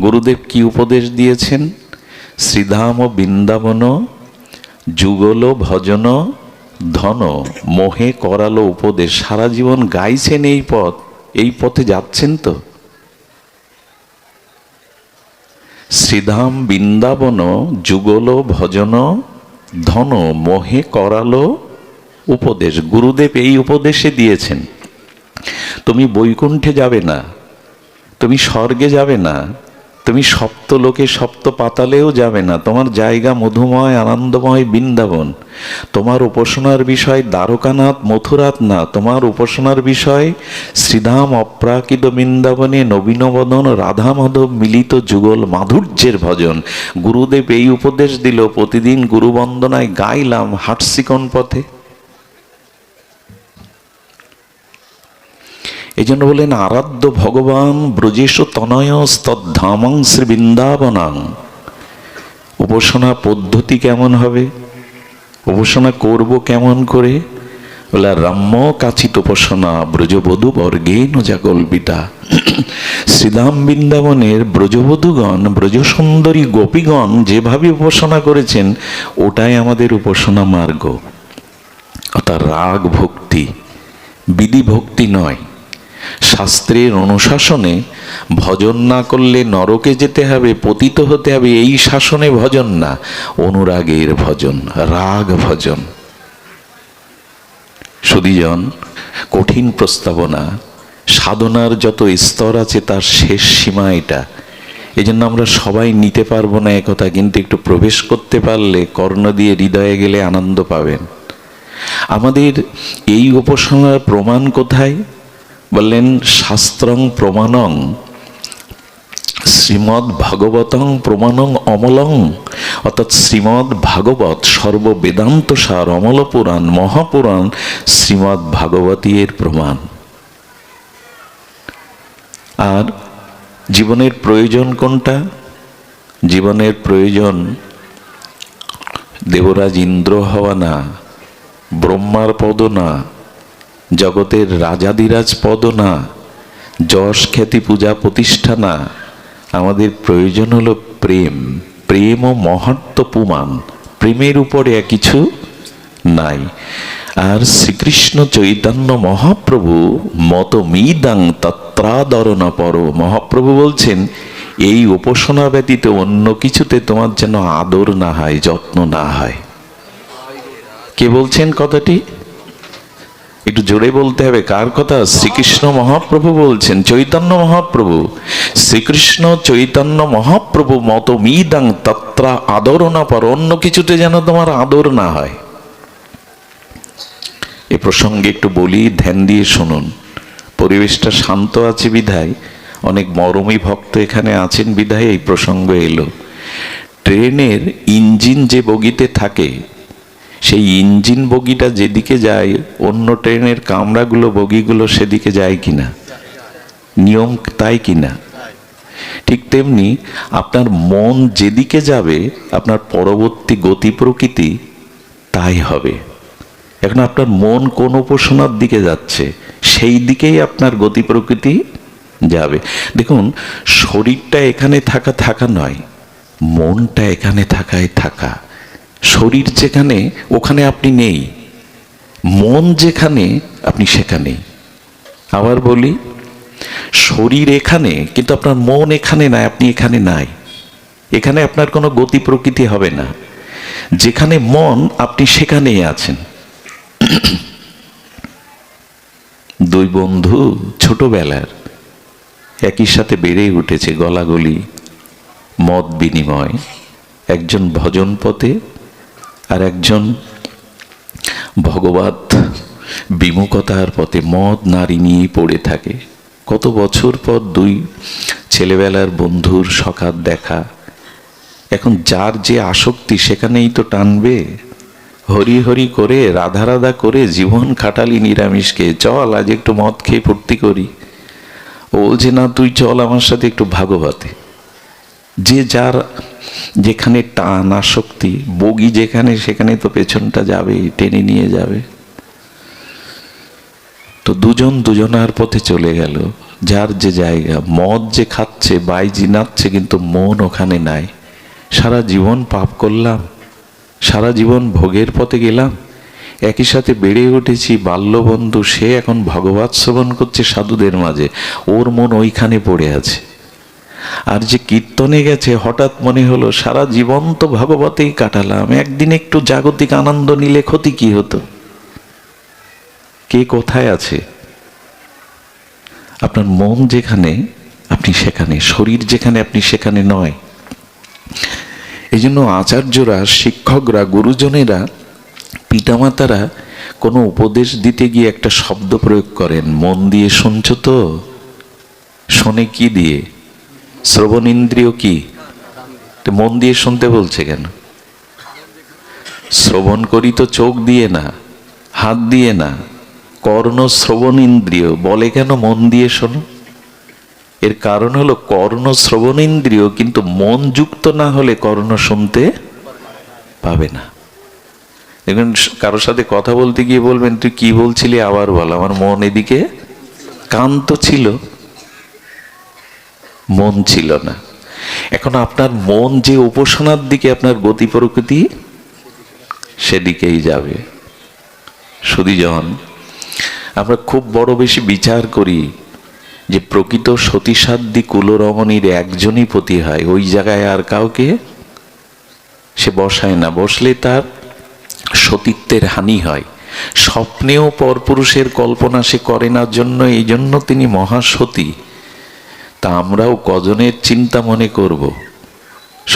গুরুদেব কি উপদেশ দিয়েছেন? শ্রীধাম বৃন্দাবন যুগল ভজন ধন মোহে করালো উপদেশ। সারা জীবন গাইছেন এই পথ, এই পথে যাচ্ছেন তো? শ্রীধাম বৃন্দাবন যুগল ভজন ধন মোহে করালো উপদেশ। গুরুদেব এই উপদেশে দিয়েছেন, তুমি বৈকুণ্ঠে যাবে না, তুমি স্বর্গে যাবে না, তুমি সপ্তলোকে সপ্ত পাতালেও যাবে না, তোমার জায়গা মধুময় আনন্দময় বৃন্দাবন। তোমার উপাসনার বিষয় দ্বারকানাথ মথুরাত না, তোমার উপাসনার বিষয় শ্রীধাম অপ্রাকৃত বৃন্দাবনে নবীনবদন রাধা মাধব মিলিত যুগল মাধুর্যের ভজন। গুরুদেব এই উপদেশ দিল, প্রতিদিন গুরুবন্দনায় গাইলাম, হাঁটছি কোন পথে? এই জন্য বলেন আরাধ্য ভগবান ব্রজেশ তনয়স্তদ্ধামং শ্রী বৃন্দাবনাং। উপাসনা পদ্ধতি কেমন হবে, উপাসনা করব কেমন করে? বলে রাম্য কাচিত উপাসনা ব্রজবধূ বর্গেন জাগল্পিতা। শ্রীধাম বৃন্দাবনের ব্রজবধূগণ, ব্রজসুন্দরী গোপীগণ যেভাবে উপাসনা করেছেন, ওটাই আমাদের উপাসনা মার্গ। অর্থাৎ রাগ ভক্তি, বিধি ভক্তি নয়। শাস্ত্রের অনুশাসনে ভজন না করলে নরকে যেতে হবে, পতিত হতে হবে, এই শাসনে ভজন না, অনুরাগের ভজন, রাগ ভজন। সুধীজন, কঠিন প্রস্তাবনা। সাধনার যত স্তর আছে তার শেষ সীমা এটা। এই জন্য আমরা সবাই নিতে পারবো না একথা, কিন্তু একটু প্রবেশ করতে পারলে, কর্ণ দিয়ে হৃদয়ে গেলে আনন্দ পাবেন। আমাদের এই উপাসনার প্রমাণ কোথায়? বললেন শাস্ত্রং প্রমাণং শ্রীমদ্ ভাগবতং প্রমাণং অমলং। অর্থাৎ শ্রীমদ্ ভাগবত সর্ববেদান্ত সার, অমল পুরাণ, মহাপুরাণ শ্রীমদ্ ভাগবতীর প্রমাণ। আর জীবনের প্রয়োজন কোনটা? জীবনের প্রয়োজন দেবরাজ ইন্দ্র হওয়া না, ব্রহ্মার পদ না, জগতের রাজাধিরাজ পদ না, যশ খ্যাতি পূজা প্রতিষ্ঠা না। আমাদের প্রয়োজন হলো প্রেম। প্রেম ও মহাত্ম পুমান, প্রেমের উপরে কিছু নাই। আর শ্রীকৃষ্ণ চৈতন্য মহাপ্রভু মত মিদাং তত্রাদরণ পর। মহাপ্রভু বলছেন, এই উপাসনা ব্যতীত অন্য কিছুতে তোমার যেন আদর না হয়, যত্ন না হয়। কে বলছেন কথাটি? একটু জোরে বলতে হবে। কার কথা? শ্রীকৃষ্ণ মহাপ্রভু বলছেন, চৈতন্য মহাপ্রভু। শ্রীকৃষ্ণ চৈতন্য মহাপ্রভু মত মিদাং তত্রা আদর না পর, অন্য কিছুতে যেন তোমার আদর না হয়। এ প্রসঙ্গে একটু বলি, ধ্যান দিয়ে শুনুন। পরিবেশটা শান্ত আছে বিধায়, অনেক মরমী ভক্ত এখানে আছেন বিধায় এই প্রসঙ্গ এলো। ট্রেনের ইঞ্জিন যে বগিতে থাকে, সেই ইঞ্জিন বগিটা যেদিকে যায়, অন্য ট্রেনের কামরাগুলো বগিগুলো সেদিকে যায় কিনা? নিয়ম তাই কিনা? ঠিক তেমনি আপনার মন যেদিকে যাবে, আপনার পরবর্তী গতি প্রকৃতি তাই হবে। এখন আপনার মন কোন উপাসনার দিকে যাচ্ছে, সেই দিকেই আপনার গতি প্রকৃতি যাবে। দেখুন, শরীরটা এখানে থাকা নয়, মনটা এখানে থাকা। শরীর যেখানে, ওখানে আপনি নেই। মন যেখানে, আপনি সেখানে। আবার বলি, শরীর এখানে, কিন্তু আপনার মন এখানে নাই, আপনি এখানে নাই। এখানে আপনার কোনো গতি প্রকৃতি হবে না। যেখানে মন, আপনি সেখানেই আছেন। দুই বন্ধু ছোটবেলার, একই সাথে বেড়ে উঠেছে, গলাগলি, মত বিনিময়। একজন ভজন পথে আর একজন ভগবত বিমুখতার পথে মদ নারী নিয়ে পড়ে থাকে। কত বছর পর দুই ছেলেবেলার বন্ধুর সখাত দেখা। এখন যার যে আসক্তি, সেখানেই তো টানবে। হরি হরি করে, রাধা রাধা করে জীবন খাটালি নিরামিষকে, চল আজ একটু মদ খেয়ে ফুর্তি করি। ও বলছে, না তুই চল আমার সাথে একটু ভাগবতে। যে যার যেখানে টান, আসক্তি, বগি যেখানে, সেখানে তো পেছনটা যাবে, টেনে নিয়ে যাবে। তো দুজন দুজনার পথে চলে গেল। যার যে জায়গা, মদ যে খাচ্ছে, বাইজি নাচছে, কিন্তু মন ওখানে নাই। সারা জীবন পাপ করলাম, সারা জীবন ভোগের পথে গেলাম, একই সাথে বেড়ে উঠেছি, বাল্যবন্ধু সে এখন ভগবৎ শ্রবণ করছে সাধুদের মাঝে, ওর মন ওইখানে পড়ে আছে। আর যে কীর্তনে গেছে, হঠাৎ মনে হলো সারা জীবন তো ভগবতেই কাটালাম, একদিন একটু জাগতিক আনন্দ নিলে ক্ষতি কি হতো? কে কোথায় আছে? আপনার মন যেখানে আপনি সেখানে, শরীর যেখানে আপনি সেখানে নয়। এই জন্য আচার্যরা, শিক্ষকরা, গুরুজনেরা, পিতামাতারা কোনো উপদেশ দিতে গিয়ে একটা শব্দ প্রয়োগ করেন, মন দিয়ে শুনছ তো? শোনে কি দিয়ে? শ্রবণ ইন্দ্রিয় কি? মন দিয়ে শুনতে বলছে কেন? শ্রবণ করি তো চোখ দিয়ে না, হাত দিয়ে না, কর্ণ শ্রবণ ইন্দ্রিয় বলে কেন মন দিয়ে শোনো? এর কারণ হলো কর্ণ শ্রবণ ইন্দ্রিয়, কিন্তু মন যুক্ত না হলে কর্ণ শুনতে পাবে না। দেখুন, কারোর সাথে কথা বলতে গিয়ে বলবেন তুই কি বলছিলি, আবার বল, আমার মন এদিকে, কান তো ছিল, মন ছিল না। এখন আপনার মন যে উপাসনার দিকে আপনার গতি প্রকৃতি, সেদিকেই যাবে। সুধীজন, আমরা খুব বড় বেশি বিচার করি যে প্রকৃত সতীসাধ্যী কুলরমণীর একজনই পতি হয়, ওই জায়গায় আর কাউকে সে বসায় না, বসলে তার সতীত্বের হানি হয়। স্বপ্নেও পরপুরুষের কল্পনা সে করে না, জন্য এই জন্য তিনি মহাসতী। তা আমরাও কজনের চিন্তা মনে করব?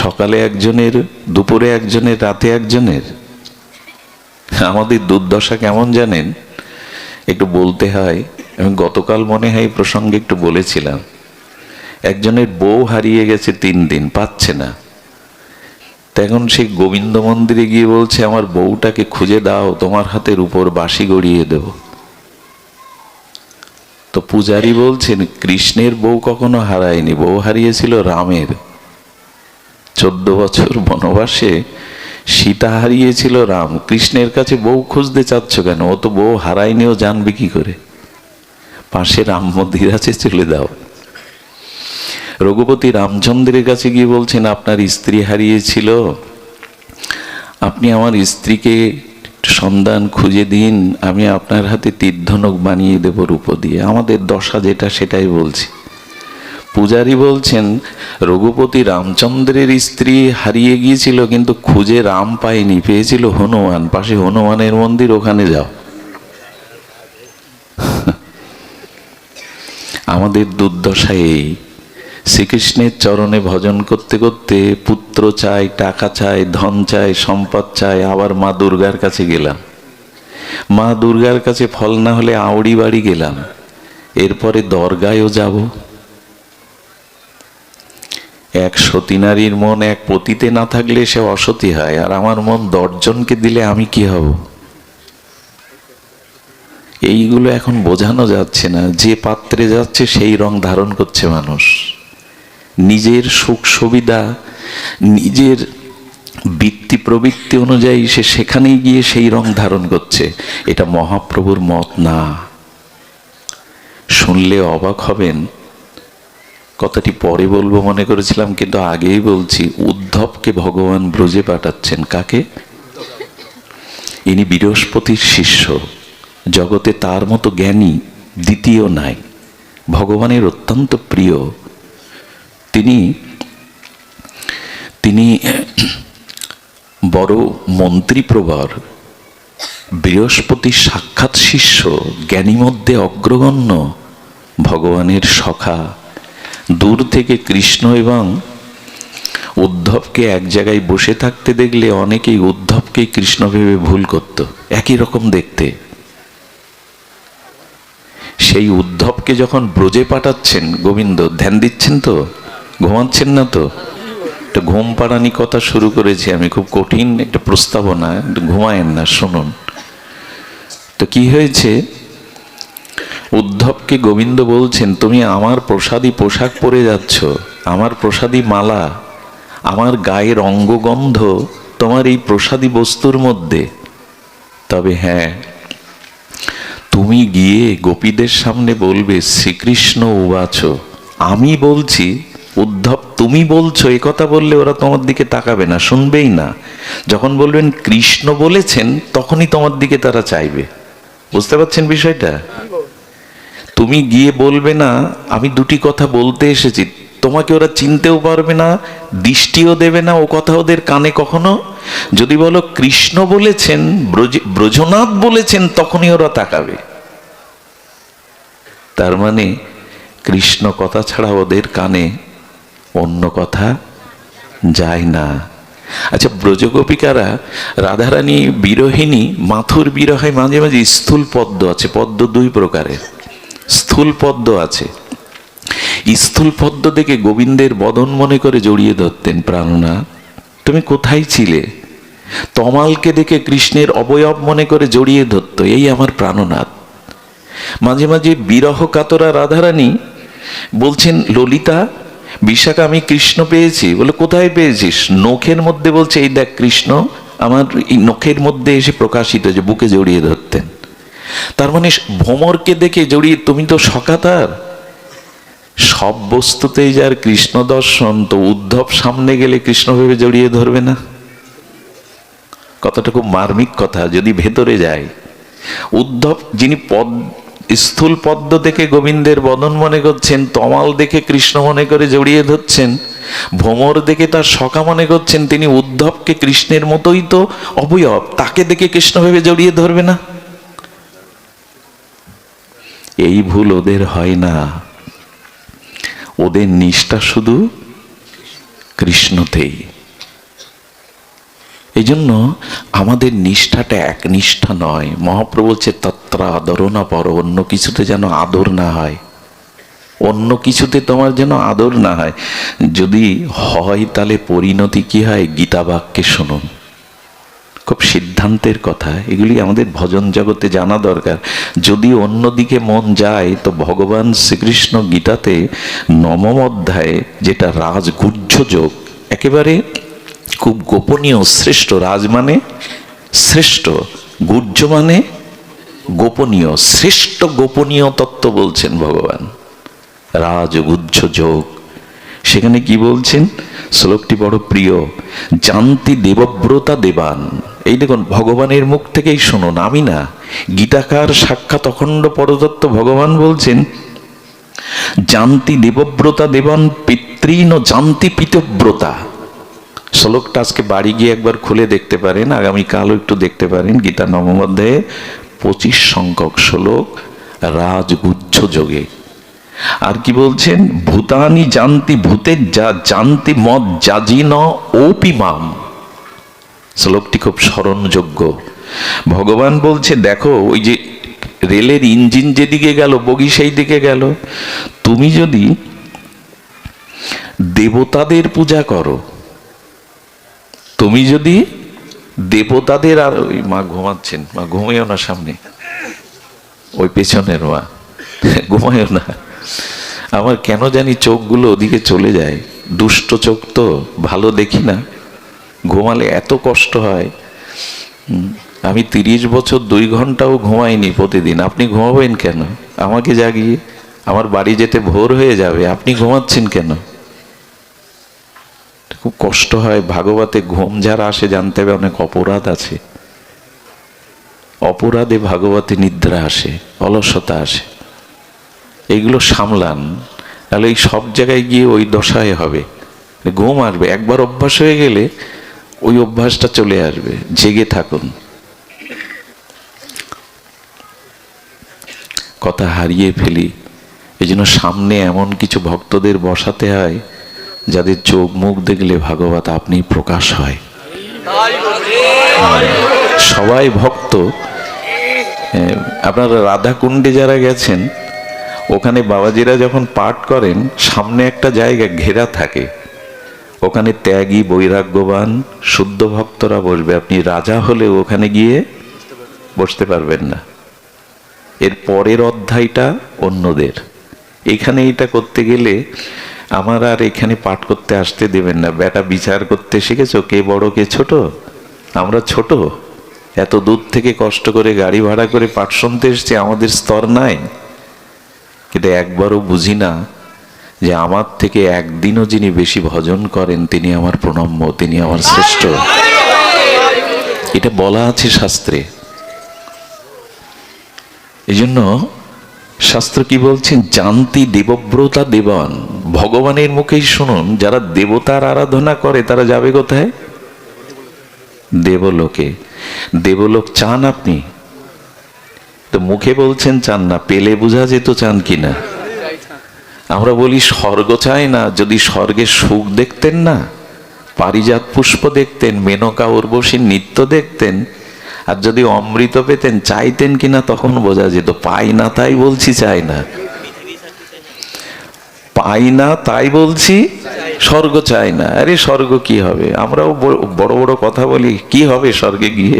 সকালে একজনের, দুপুরে একজনের, রাতে একজনের। আমাদের দুর্দশা কেমন জানেন? একটু বলতে হয়, আমি গতকাল মনে হয় এই প্রসঙ্গে একটু বলেছিলাম। একজনের বউ হারিয়ে গেছে 3 দিন, পাচ্ছে না। তখন সেই গোবিন্দ মন্দিরে গিয়ে বলছে আমার বউটাকে খুঁজে দাও, তোমার হাতের উপর বাঁশি গড়িয়ে দেব। তো পূজারী বলছেন কৃষ্ণের বউ কখনো হারায়নি, বউ হারিয়েছিল রামের। 14 বছর বনবাসে সীতা হারিয়েছিল রাম, কৃষ্ণের কাছে বউ খুঁজতে চাচ্ছ কেন? ও তো বউ হারায়নি, ও জানবে কি করে? পাশে রাম মন্দির আছে, চলে দাও। রঘুপতি রামচন্দ্রের কাছে গিয়ে বলছেন আপনার স্ত্রী হারিয়েছিল, আপনি আমার স্ত্রীকে সন্ধান খুঁজে দিন, আমি আপনার হাতে তীর্ধনুক বানিয়ে দেব রূপ দিয়ে। আমাদের দশা যেটা সেটাই বলছি। পূজারী বলছেন রঘুপতি রামচন্দ্রের স্ত্রী হারিয়ে গিয়েছিল, কিন্তু খুঁজে রাম পায়নি, পেয়েছিল হনুমান, পাশে হনুমানের মন্দির, ওখানে যাও। আমাদের দুর্দশা এই, শ্রীকৃষ্ণের চরণে ভজন করতে করতে পুত্র চাই, টাকা চাই, ধন চাই, সম্পদ চাই, আবার মা দুর্গার কাছে গেলাম। মা দুর্গার কাছে ফল না হলে আউড়ি বাড়ি গেলাম, এরপরে দরগায়ও যাব। এক সতী নারীর মন এক পতিতে না থাকলে সে অসতী হয়, আর আমার মন 10 জনকে দিলে আমি কি হব? এইগুলো এখন বোঝানো যাচ্ছে না। যে পাত্রে যাচ্ছে সেই রং ধারণ করছে মানুষ। নিজের সুখ সুবিধা, নিজের বৃত্তি প্রবৃত্তি অনুযায়ী সে সেখানেই গিয়ে সেই রং ধারণ করছে। এটা মহাপ্রভুর মত না। শুনলে অবাক হবেন, কথাটি পরে বলবো মনে করেছিলাম, কিন্তু আগেই বলছি। উদ্ধবকে ভগবান ব্রজে পাঠাচ্ছেন। কাকে? ইনি বৃহস্পতির শিষ্য, জগতে তার মতো জ্ঞানী দ্বিতীয় নাই, ভগবানের অত্যন্ত প্রিয়। তিনি বড় মন্ত্রীপ্রবর, বৃহস্পতির সাক্ষাৎ শিষ্য, জ্ঞানী মধ্যে অগ্রগণ্য, ভগবানের সখা। দূর থেকে কৃষ্ণ এবং উদ্ধবকে এক জায়গায় বসে থাকতে দেখলে অনেকেই উদ্ধবকেই কৃষ্ণ ভেবে ভুল করত, একই রকম দেখতে। সেই উদ্ধবকে যখন ব্রজে পাঠাচ্ছেন গোবিন্দ, ধ্যান দিচ্ছেন তো? ঘুমাচ্ছেন না তো? একটা ঘুম পাড়ানি কথা শুরু করেছি আমি, খুব কঠিন একটা প্রস্তাবনা, ঘুমায়েন না, শুনুন তো। কি হয়েছে? উদ্ধবকে গোবিন্দ বলছেন তুমি আমার প্রসাদী পোশাক পরে যাচ্ছ, আমার প্রসাদী মালা, আমার গায়ের অঙ্গগন্ধ তোমার এই প্রসাদী বস্তুর মধ্যে। তবে হ্যাঁ, তুমি গিয়ে গোপীদের সামনে বলবে শ্রীকৃষ্ণ উবাচ, আমি বলছি উদ্ধব তুমি বলছো, এ কথা বললে ওরা তোমার দিকে তাকাবে না, শুনবেই না। যখন বলবেন কৃষ্ণ বলেছেন, তখনই তোমার দিকে তারা চাইবে। বুঝতে পারছেন বিষয়টা? তুমি গিয়ে বলবে না আমি দুটি কথা বলতে এসেছি, তোমাকে ওরা চিনতেও পারবে না, দৃষ্টিও দেবে না, ও কথা ওদের কানে কখনো। যদি বলো কৃষ্ণ বলেছেন, ব্রজনাথ বলেছেন, তখনই ওরা তাকাবে। তার মানে কৃষ্ণ কথা ছাড়া ওদের কানে অন্য কথা যায় না। আচ্ছা, ব্রজগোপিকারা রাধারানী বিরহিণী মাথুর বিরহে মাঝে মাঝে স্থূল পদ্ম আছে, পদ্ম দুই প্রকারের, স্থূল পদ্ম আছে। স্থূল পদ্ম দেখে গোবিন্দের বদন মনে করে জড়িয়ে ধরতেন, প্রাণনাথ তুমি কোথায় ছিলে। তমালকে দেখে কৃষ্ণের অবয়ব মনে করে জড়িয়ে ধরত, এই আমার প্রাণনাথ। মাঝে মাঝে বিরহ কাতরা রাধারানী বলছেন, ললিতা বিশাখা আমি কৃষ্ণ পেয়েছি। বলে কোথায় পেয়েছিস? নখের মধ্যে। বলছে এই দেখ কৃষ্ণ আমার এই নখের মধ্যে এসে প্রকাশিত, যে বুকে জড়িয়ে ধরতেন। তার মানে ভ্রমরকে দেখে জড়িয়ে, তুমি তো সকাতার। সব বস্তুতেই যার কৃষ্ণ দর্শন, তো উদ্ধব সামনে গেলে কৃষ্ণ ভেবে জড়িয়ে ধরবে না? কথাটা খুব মার্মিক কথা যদি ভেতরে যায়। উদ্ধব যিনি স্থূল পদ্ম দেখে গোবিন্দের বদন মনে করছেন, তমাল দেখে কৃষ্ণ মনে করে জড়িয়ে ধরছেন, ভ্রমর দেখে তার সখা মনে করছেন, তিনি উদ্ধবকে কৃষ্ণের মতোই তো অবয়ব, তাকে দেখে কৃষ্ণ ভেবে জড়িয়ে ধরবে না? এই ভুল ওদের হয় না। ওদের নিষ্ঠা শুধু কৃষ্ণতেই। এই জন্য আমাদের নিষ্ঠাটা এক নিষ্ঠা নয়। মহাপ্রভু বলছে তত্র আদর না পর, অন্য কিছুতে যেন আদর না হয়, অন্য কিছুতে তোমার যেন আদর না হয়। যদি হয় তাহলে পরিণতি কি হয়? গীতা বাক্যে শুনুন, খুব সিদ্ধান্তের কথা। এগুলি আমাদের ভজন জগতে জানা দরকার। যদি অন্যদিকে মন যায়, তো ভগবান শ্রীকৃষ্ণ গীতাতে 9ম অধ্যায়ে, যেটা রাজগুহ্য যোগ, একেবারে খুব গোপনীয়, শ্রেষ্ঠ। রাজ মানে শ্রেষ্ঠ, গুহ্য মানে গোপনীয়, শ্রেষ্ঠ গোপনীয় তত্ত্ব বলছেন ভগবান, রাজগুহ্য যোগ। সেখানে কি বলছেন? শ্লোকটি বড় প্রিয়। জানতি দেবব্রতা দেবান। এই দেখুন, ভগবানের মুখ থেকেই শুনুন, আমি না। গীতাকার সাক্ষাৎ অখণ্ড পরতত্ত্ব ভগবান বলছেন, জানতি দেবব্রতা দেবান পিতৃন জানতি পিতব্রতা। শ্লোকটা আজকে বাড়ি গিয়ে একবার খুলে দেখতে পারেন, আগামীকালও একটু দেখতে পারেন। গীতা 9ম অধ্যায়ে 25 সংখ্যক শ্লোক, রাজগুহ্য যোগে। আর কি বলছেন? ভূতানি জানতি ভূতের যা জানতি মদ জাজিন ওপিমাম। শ্লোকটি খুব স্মরণযোগ্য। ভগবান বলছে দেখো, ওই যে রেলের ইঞ্জিন যেদিকে গেল, বগি সেই দিকে গেল। তুমি যদি দেবতাদের পূজা করো, তুমি যদি দেবতাদের, আর ওই মা ঘুমাচ্ছেন, মা ঘুমিও না, সামনে ওই পেছনের মা ঘুমায়ও না। আমার কেন জানি চোখগুলো ওদিকে চলে যায়, দুষ্ট চোখ তো, ভালো দেখি না। ঘুমালে এত কষ্ট হয়। আমি 30 বছর 2 ঘন্টাও ঘুমাইনি প্রতিদিন। আপনি ঘুমাবেন কেন? আমাকে জাগিয়ে, আমার বাড়ি যেতে ভোর হয়ে যাবে, আপনি ঘুমাচ্ছেন কেন? খুব কষ্ট হয়। ভাগবতে ঘুম যারা আসে, জানতে হবে অনেক অপরাধ আছে। অপরাধে ভাগবতে নিদ্রা আসে, অলসতা আসে। এইগুলো সামলান, তাহলে এই সব জায়গায় গিয়ে ওই দশায় হবে, ঘুম আসবে। একবার অভ্যাস হয়ে গেলে ওই অভ্যাসটা চলে আসবে। জেগে থাকুন। কথা হারিয়ে ফেলি, এই জন্য সামনে এমন কিছু ভক্তদের বসাতে হয়, যাদের চোখ মুখ দেখলে ভাগবত আপনি প্রকাশ হয়। সবাই ভক্ত। আপনারা রাধাকুণ্ডে যারা গেছেন, ওখানে বাবাজিরা যখন পাঠ করেন, সামনে একটা জায়গা ঘেরা থাকে, ওখানে ত্যাগী বৈরাগ্যবান শুদ্ধ ভক্তরা বসবে। আপনি রাজা হলে ওখানে গিয়ে বসতে পারবেন না। এর পরের অধ্যায়টা অন্যদের। এখানে এটা করতে গেলে আমার আর এখানে পাঠ করতে আসতে দেবেন না। বেটা বিচার করতে শিখেছো, কে বড় কে ছোট? আমরা ছোট, এত দূর থেকে কষ্ট করে গাড়ি ভাড়া করে পাঠ শুনতে এসছি, আমাদের স্তর নাই? কিন্তু একবারও বুঝি না যে আমার থেকে একদিনও যিনি বেশি ভজন করেন তিনি আমার প্রণম্য, তিনি আমার শ্রেষ্ঠ। এটা বলা আছে শাস্ত্রে। এই জন্য শাস্ত্র কি বলছেন? জানতি দেবব্রতা দেবান। ভগবানের মুখেই শুনুন, যারা দেবতার আরাধনা করে তারা যাবে কোথায়? দেবলোকে। দেবলোক চান আপনি? তো মুখে বলছেন চান না, পেলে বোঝা যেত চান কিনা। আমরা বলি স্বর্গ চাই না, যদি স্বর্গের সুখ দেখতেন না, পারিজাত পুষ্প দেখতেন, মেনকা উর্বশীর নৃত্য দেখতেন, আর যদি অমৃত পেতেন, চাইতেন কিনা তখন বোঝা যেত। পাই না তাই বলছি চাই না, পাই না তাই বলছি স্বর্গ চাই না। আরে স্বর্গ কি হবে? আমরাও বড় বড় কথা বলি, কি হবে স্বর্গে গিয়ে?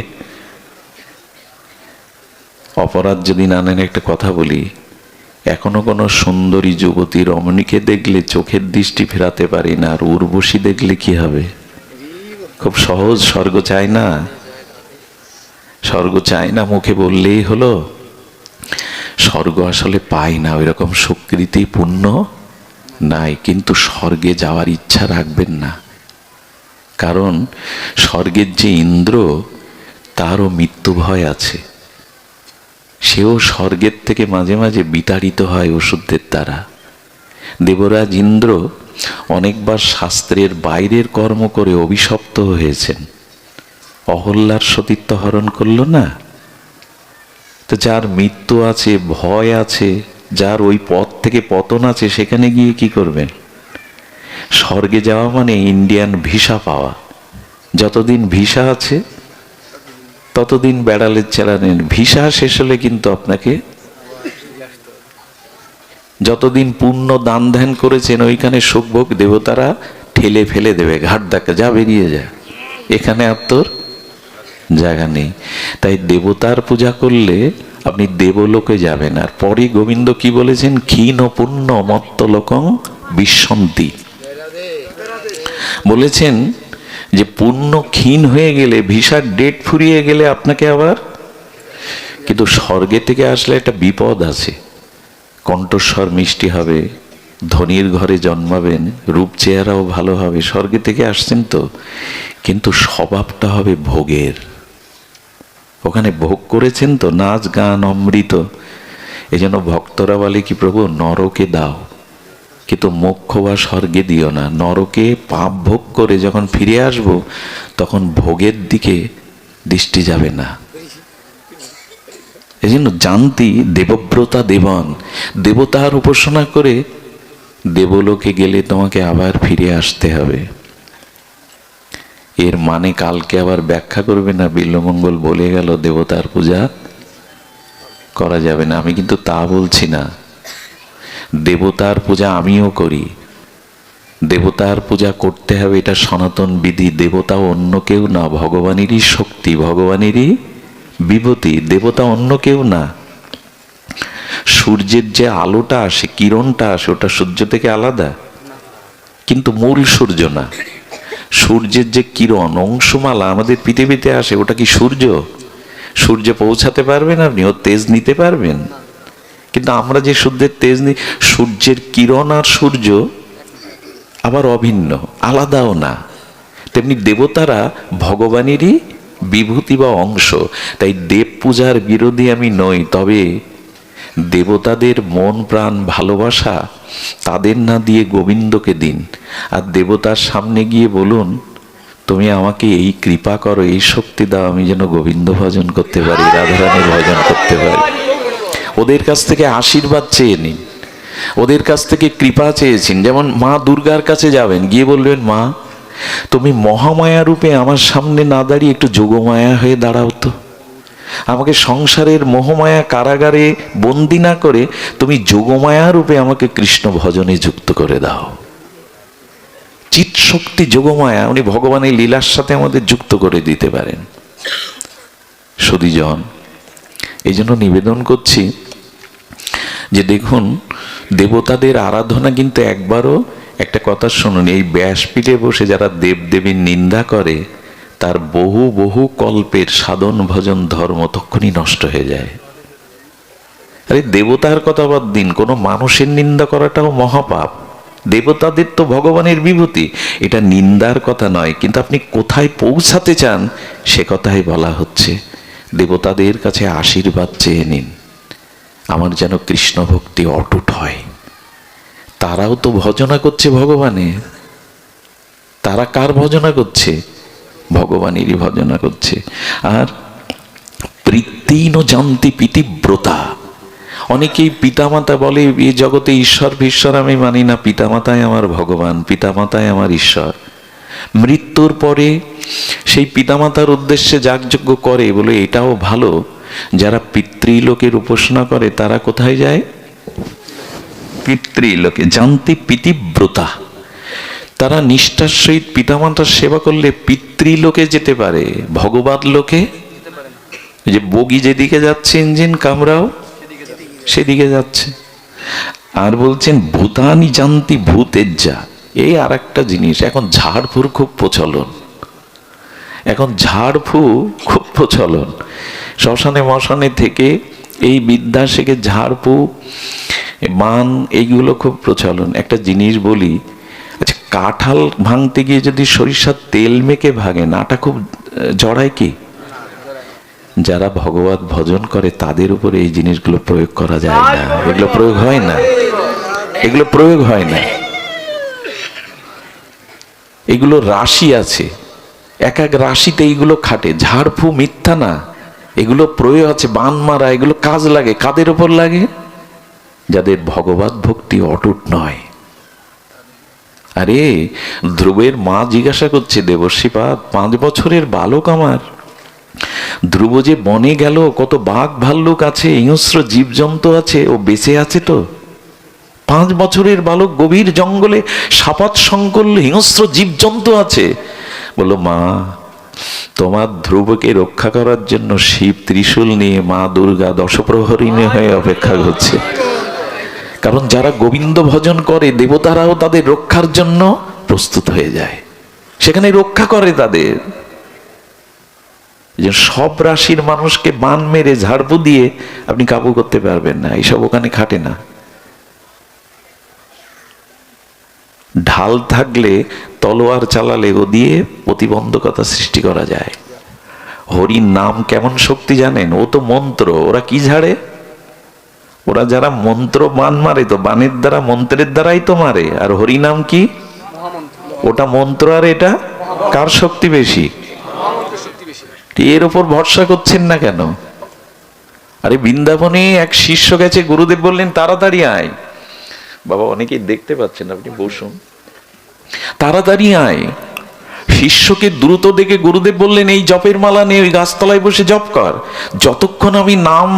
অপরাধ যদি না নেন, একটা কথা বলি, এখনো কোনো সুন্দরী যুবতী রমণীকে দেখলে চোখের দৃষ্টি ফেরাতে পারি না, আর উর্বশী দেখলে কি হবে? খুব সহজ। স্বর্গ চাই না, স্বর্গ চাই না মুখে বললেই হলো। স্বর্গ আসলে পাই না, ওই রকম সুকৃতি পুণ্য নাই। কিন্তু স্বর্গে যাওয়ার ইচ্ছা রাখবেন না, কারণ স্বর্গের যে ইন্দ্র, তারও মৃত্যু ভয় আছে। সেও স্বর্গের থেকে মাঝে মাঝে বিতাড়িত হয় ওষুধের দ্বারা। দেবরাজ ইন্দ্র অনেকবার শাস্ত্রের বাইরের কর্ম করে অভিশপ্ত হয়েছেন। অহল্যার সতীত্ব হরণ করল না? তো যার মৃত্যু আছে, ভয় আছে, যার ওই পথ থেকে পতন আছে, সেখানে গিয়ে কি করবেন? স্বর্গে যাওয়া মানে ইন্ডিয়ান ভিসা পাওয়া। যতদিন ভিসা আছে ততদিন বেড়ালের চেলা নেন। ভিসা শেষ হলে কিন্তু আপনাকে, যতদিন পূর্ণ দান ধ্যান করেছেন ওইখানে সুখভোগ দেবতারা ঠেলে ফেলে দেবে, ঘাট ধাক্কা, যা বেরিয়ে যা, এখানে আর তোর জায়গা নেই। তাই দেবতার পূজা করলে আপনি দেবলোকে যাবেন। আর পরে গোবিন্দ কি বলেছেন? ক্ষীণ পুণ্য মত্তলোকং বিশ্বন্তি। বলেছেন যে পুণ্য ক্ষীণ হয়ে গেলে, ভিসার ডেট ফুরিয়ে গেলে আপনাকে আবার, কিন্তু স্বর্গে থেকে আসলে একটা বিপদ আছে। কণ্ঠস্বর মিষ্টি হবে, ধনীর ঘরে জন্মাবেন, রূপ চেহারাও ভালো হবে, স্বর্গে থেকে আসছেন তো, কিন্তু স্বভাবটা হবে ভোগের। ওখানে ভোগ করেছেন তো, নাচ গান অমৃত। এই জন্য ভক্তরা বলে কি, প্রভু নরকে দাও, কিন্তু মোক্ষ বা স্বর্গে দিও না। নরকে পাপ ভোগ করে যখন ফিরে আসব, তখন ভোগের দিকে দৃষ্টি যাবে না। এই জন্য জানতি দেবব্রতা দেবন। দেবতার উপাসনা করে দেবলোকে গেলে তোমাকে আবার ফিরে আসতে হবে। এর মানে কালকে আবার ব্যাখ্যা করবে না, বিল্বমঙ্গল বলে গেল দেবতার পূজা করা যাবে না। আমি কিন্তু তা বলছি না। দেবতার পূজা আমিও করি, দেবতার পূজা করতে হবে, এটা সনাতন বিধি। দেবতা অন্য কেউ না, ভগবানেরই শক্তি, ভগবানেরই বিভূতি। দেবতা অন্য কেউ না। সূর্যের যে আলোটা আসে, কিরণটা আসে, ওটা সূর্য থেকে আলাদা, কিন্তু মূল সূর্য না। সূর্যের যে কিরণ অংশমালা আমাদের পৃথিবীতে আসে, ওটা কি সূর্য? সূর্যে পৌঁছাতে পারবেন আপনি? ওর তেজ নিতে পারবেন? কিন্তু আমরা যে সূর্যের তেজ নিই, সূর্যের কিরণ আর সূর্য আবার অভিন্ন, আলাদাও না। তেমনি দেবতারা ভগবানেরই বিভূতি বা অংশ। তাই দেব পূজার বিরোধী আমি নই, তবে দেবতাদের মন প্রাণ ভালোবাসা তাদের না দিয়ে গোবিন্দকে দিন। আর দেবতার সামনে গিয়ে বলুন, তুমি আমাকে এই কৃপা করো, এই শক্তি দাও, আমি যেন গোবিন্দ ভজন করতে পারি, রাধারানীর ভজন করতে পারি। ওদের কাছ থেকে আশীর্বাদ চেয়ে নিন, ওদের কাছ থেকে কৃপা চেয়েছেন। যেমন মা দুর্গার কাছে যাবেন, গিয়ে বলবেন, মা তুমি মহামায়া রূপে আমার সামনে না দাঁড়িয়ে একটু যোগমায়া হয়ে দাঁড়াও তো। আমাকে সংসারের মোহমায়া কারাগারে বন্দি না করে তুমি যোগমায়া রূপে আমাকে কৃষ্ণ ভজনে যুক্ত করে দাও। চিৎ শক্তি যোগমায়া, উনি ভগবানের লীলার সাথে আমাদের যুক্ত করে দিতে পারেন। সুধীজন, এই জন্য নিবেদন করছি যে দেখুন, দেবতাদের আরাধনা কিন্তু একবারও, একটা কথা শুনুন, এই ব্যাসপীঠে বসে যারা দেবদেবীর নিন্দা করে তার বহু বহু কল্পের সাধন ভজন ধর্ম তখনই নষ্ট হয়ে যায়। আরে দেবতার কথা বাদ দিন, কোনো মানুষের নিন্দা করাটাও মহাপাপ। দেবতাদের তো ভগবানের বিভূতি, এটা নিন্দার কথা নয়, কিন্তু আপনি কোথায় পৌঁছাতে চান সে কথাই বলা হচ্ছে। দেবতাদের কাছে আশীর্বাদ চেয়ে নিন, আমার যেন কৃষ্ণ ভক্তি অটুট হয়। তারাও তো ভজনা করছে ভগবানের। তারা কার ভজনা করছে? ভগবানেরই ভজনা করছে। আর প্রীতিন জানতি পিতিব্রতা, অনেকেই পিতামাতা বলে এই জগতে ঈশ্বর ঈশ্বর আমি মানি না, পিতামাতাই আমার ভগবান, পিতামাতাই আমার ঈশ্বর। মৃত্যুর পরে সেই পিতামাতার উদ্দেশ্যে যাগযজ্ঞ করে বলে এটাও ভালো। যারা পিতৃলোকের উপাসনা করে তারা কোথায় যায়? পিতৃলোকে। জানতি পিতিব্রতা, তারা নিষ্ঠার সহিত পিতামাতার সেবা করলে পিতৃলোকে যেতে পারে, ভগবত লোকে। যে বগি যেদিকে যাচ্ছে ইঞ্জিন কামরাও সেদিকে যাচ্ছে। আর বলছেন ভূতানি জানতি ভূতেজ্জা, এই আর একটা জিনিস। এখন ঝাড়ফুঁর খুব প্রচলন, এখন ঝাড়ফু খুব প্রচলন। শ্মশানে মশানে থেকে এই বিদ্যা শেখে ঝাড়ফু মান, এইগুলো খুব প্রচলন। একটা জিনিস বলি, আচ্ছা কাঁঠাল ভাঙতে গিয়ে যদি সরিষার তেল মেখে ভাঙেন আটা খুব জড়ায় কি? যারা ভগবত ভজন করে তাদের উপরে এই জিনিসগুলো প্রয়োগ করা যায় না, এগুলো প্রয়োগ হয় না, এগুলো প্রয়োগ হয় না। এগুলো রাশি আছে, এক এক রাশিতে এইগুলো খাটে। ঝাড়ফু মিথ্যা না, এগুলো প্রয়োগ আছে, বান মারা, এগুলো কাজ লাগে। কাদের উপর লাগে? যাদের ভগবত ভক্তি অটুট নয়। আরে ধ্রুবের মা জিজ্ঞাসা করছে, দেবর্ষিপাদ 5 বছরের বালক আমার, ধ্রুব যে বনে গেল, কত বাঘ ভাল্লুক আছে, হিংস্র জীবজন্তু আছে, ও বেঁচে আছে তো? 5 বছরের বালক গভীর জঙ্গলে সাপাত সংকল্য হিংস্র জীবজন্তু আছে। বললো মা, তোমার ধ্রুবকে রক্ষা করার জন্য শিব ত্রিশূল নিয়ে মা দুর্গা দশপ্রহরিণী হয়ে অপেক্ষা করছে। কারণ যারা গোবিন্দ ভজন করে দেবতারাও তাদের রক্ষার জন্য প্রস্তুত হয়ে যায়, সেখানে রক্ষা করে তাদের। যে সব রাশির মানুষকে বান মেরে ঝাড়পু দিয়ে আপনি কাবু করতে পারবেন না, এইসব ওখানে খাটে না। ঢাল থাকলে তলোয়ার চালালে ও দিয়ে প্রতিবন্ধকতা সৃষ্টি করা যায়। হরির নাম কেমন শক্তি জানেন? ও তো মন্ত্র। ওরা কি ঝাড়ে? ওরা যারা মন্ত্র বান মারে তো বানের দ্বারা, মন্ত্রের দ্বারাই তো মারে। আর হরি নাম কি? ওটা মন্ত্র, আর এটা কার শক্তি বেশি? এর উপর ভরসা করছেন না কেন? আরে বৃন্দাবনে এক শিষ্য গেছে, গুরুদেব বললেন তাড়াতাড়ি আয়। বাবা অনেকেই দেখতে পাচ্ছেন, আপনি বসুন, তাড়াতাড়ি আয়। শিষ্যকে দ্রুত দেখে গুরুদেব বললেন এই জপের মালা নিয়ে ওই গাছতলায় বসে জপ কর। যতক্ষণ আমি নাম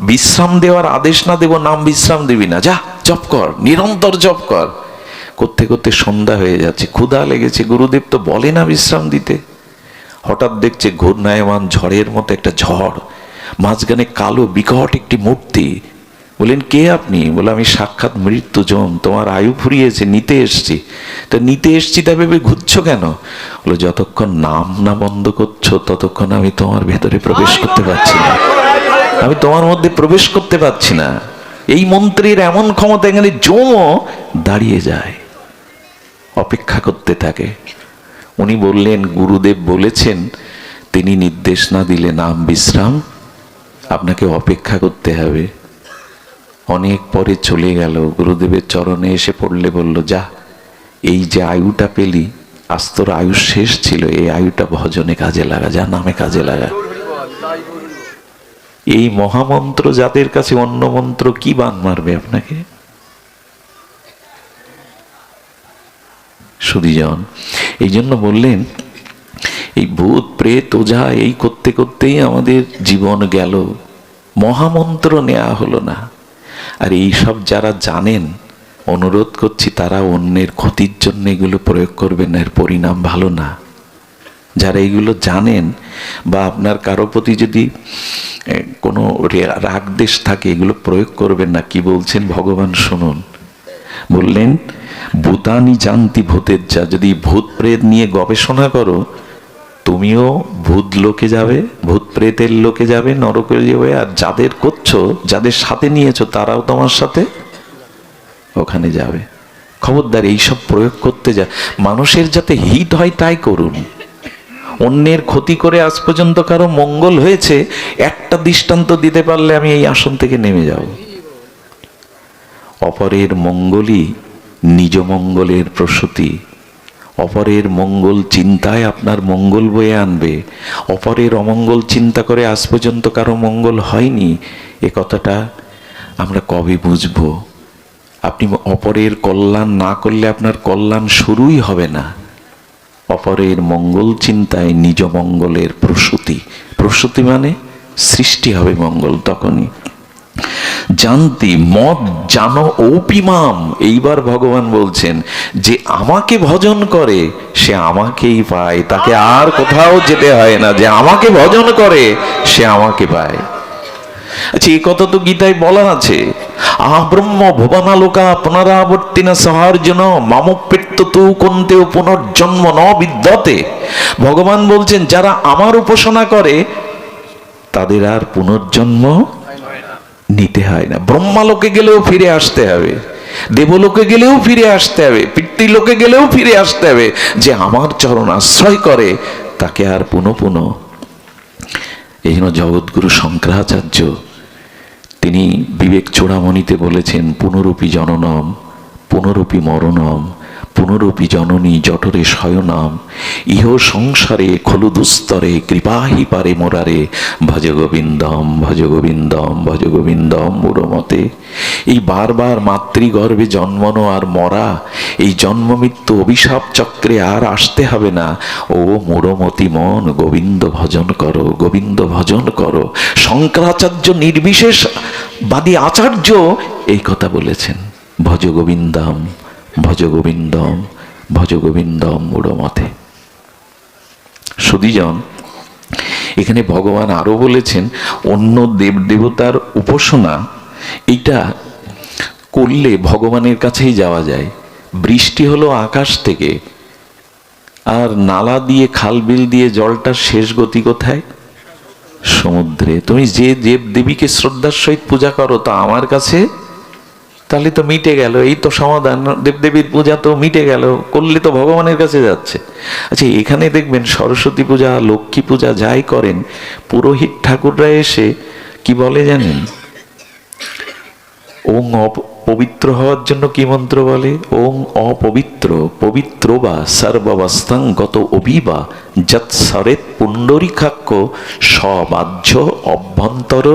বিশ্রাম দেওয়ার আদেশ না দেব নাম বিশ্রাম দিবি না, যা জপ কর, নিরন্তর জপ কর। করতে করতে সন্ধ্যা হয়ে যাচ্ছে, ক্ষুধা লেগেছে, গুরুদেব তো বলে না বিশ্রাম দিতে। হঠাৎ দেখছে ঘূর্ণায়মান ঝড়ের মতো একটা ঝড়, মাঝখানে কালো বিকট একটি মূর্তি। বললেন কে আপনি? বলে আমি সাক্ষাৎ মৃত্যুজন, তোমার আয়ু ফুরিয়েছে, নিতে এসছি। তো নিতে এসছি তা ভেবে ঘুরছো কেন? বলে যতক্ষণ নাম না বন্ধ করছো ততক্ষণ আমি তোমার ভেতরে প্রবেশ করতে পারছি না, আমি তোমার মধ্যে প্রবেশ করতে পারছি না। এই মন্ত্রের এমন ক্ষমতা, এখানে জমও দাঁড়িয়ে যায়, অপেক্ষা করতে থাকে। উনি বললেন গুরুদেব বলেছেন তিনি নির্দেশ না দিলে নাম বিশ্রাম আপনাকে অপেক্ষা করতে হবে। অনেক পরে চলে গেল, গুরুদেবের চরণে এসে পড়লে বলল যা, এই যে আয়ুটা পেলি আজ তোর আয়ু শেষ ছিল, এই আয়ুটা ভজনে কাজে লাগা, যা নামে কাজে লাগা। এই মহামন্ত্র যাদের কাছে, অন্য মন্ত্র কি বান মারবে আপনাকে? সুধীজন এই জন্য বললেন এই ভূত প্রেত ওঝা এই করতে করতেই আমাদের জীবন গেল, মহামন্ত্র নেওয়া হলো না। আর এই সব যারা জানেন, অনুরোধ করছি তারা অন্যের ক্ষতির জন্য এগুলো প্রয়োগ করবেন না, এর পরিণাম ভালো না। যারা এইগুলো জানেন বা আপনার কারো প্রতি যদি কোনো রাগ দেশ থাকে এগুলো প্রয়োগ করবেন না। কি বলছেন ভগবান শুনুন, বললেন ভূতানি জানতি ভূতের যা, যদি ভূত প্রেত নিয়ে গবেষণা করো তুমিও ভূত লোকে যাবে, ভূত প্রেতের লোকে যাবে, নরকে যাবে, আর যাদের করছো, যাদের সাথে নিয়েছো, তারাও তোমার সাথে ওখানে যাবে। খবরদার এইসব প্রয়োগ করতে যা, মানুষের যাতে হিত হয় তাই করুন। অন্যের ক্ষতি করে আজ পর্যন্ত কারো মঙ্গল হয়েছে, একটা দৃষ্টান্ত দিতে পারলে আমি এই আসন থেকে নেমে যাব। অপরের মঙ্গলই নিজ মঙ্গলের প্রসূতি। অপরের মঙ্গল চিন্তায় আপনার মঙ্গল বয়ে আনবে। অপরের অমঙ্গল চিন্তা করে আজ পর্যন্ত কারো মঙ্গল হয়নি, এ কথাটা আমরা কবে বুঝবো? আপনি অপরের কল্যাণ না করলে আপনার কল্যাণ শুরুই হবে না। অপরের মঙ্গল চিন্তায় নিজ মঙ্গলের প্রসূতি। প্রসূতি মানে সৃষ্টি হবে মঙ্গল তখনই। জানতি মদ জানো অপিমাম। এইবার ভগবান বলছেন যে আমাকে ভজন করে সে আমাকেই পায়, তাকে আর কোথাও যেতে হয় না। যে আমাকে ভজন করে সে আমাকে পায়। আচ্ছা, এই কথা তো গীতায় বলা আছে, আব্রহ্ম ভুবনালোকা পুনরাবর্তিনা সহার্জুন মামপ্রেত্য তু কন্তেও পুনর্জন্ম ন বিদ্যতে। ভগবান বলছেন যারা আমার উপাসনা করে তাদের আর পুনর্জন্ম নিতে হয় না। ব্রহ্মালোকে গেলেও ফিরে আসতে হবে, দেবলোকে গেলেও ফিরে আসতে হবে, পিতৃলোকে গেলেও ফিরে আসতে হবে। যে আমার চরণ আশ্রয় করে তাকে আর পুনঃ পুনঃ। এই জন্য জগৎগুরু শঙ্করাচার্য তিনি বিবেক চূড়ামণিতে বলেছেন, পুনরূপী জননম পুনরূপী মরণম পুনরূপী জননী জঠরে শয়নাম ইহ সংসারে খলু দুস্তরে কৃপাহি পারে মোরারে ভজ গোবিন্দম ভজ গোবিন্দম ভজ গোবিন্দম মূঢ়মতে। এই বারবার মাতৃগর্ভে জন্মানো আর মরা, এই জন্ম মৃত্যু অভিশাপ চক্রে আর আসতে হবে না। ও মূঢ়মতি মন গোবিন্দ ভজন করো, গোবিন্দ ভজন করো। শঙ্করাচার্য নির্বিশেষ বাদী আচার্য এই কথা বলেছেন, ভজ গোবিন্দম ভজ গোবিন্দম ভজ গোবিন্দম মূঢ়মতে। সুধীজন, এখানে ভগবান আরো বলেছেন অন্য দেব দেবতার উপাসনা এটা করলে ভগবানের কাছেই যাওয়া যায়। বৃষ্টি হলো আকাশ থেকে, আর নালা দিয়ে খাল বিল দিয়ে জলটার শেষ গতি কোথায়? সমুদ্রে। তুমি যে দেব দেবীকে শ্রদ্ধার সহিত পূজা করো তা আমার কাছে, তাহলে তো মিটে গেল। এই তো সমাধান, দেবদেবীর পূজা তো মিটে গেল, করলে তো ভগবানের কাছে যাচ্ছে। আচ্ছা, এখানে দেখবেন সরস্বতী পূজা, লক্ষ্মী পূজা যাই করেন, পুরোহিত ঠাকুররা এসে কি বলে জানেন? ওং অপবিত্র হওয়ার জন্য কি মন্ত্র বলে? ওং অপবিত্র পবিত্র বা সর্বাবস্থাং গত অবিবা যৎ সরেত পুণ্ডরীকাক্ষ সবাহ্য অভ্যন্তর।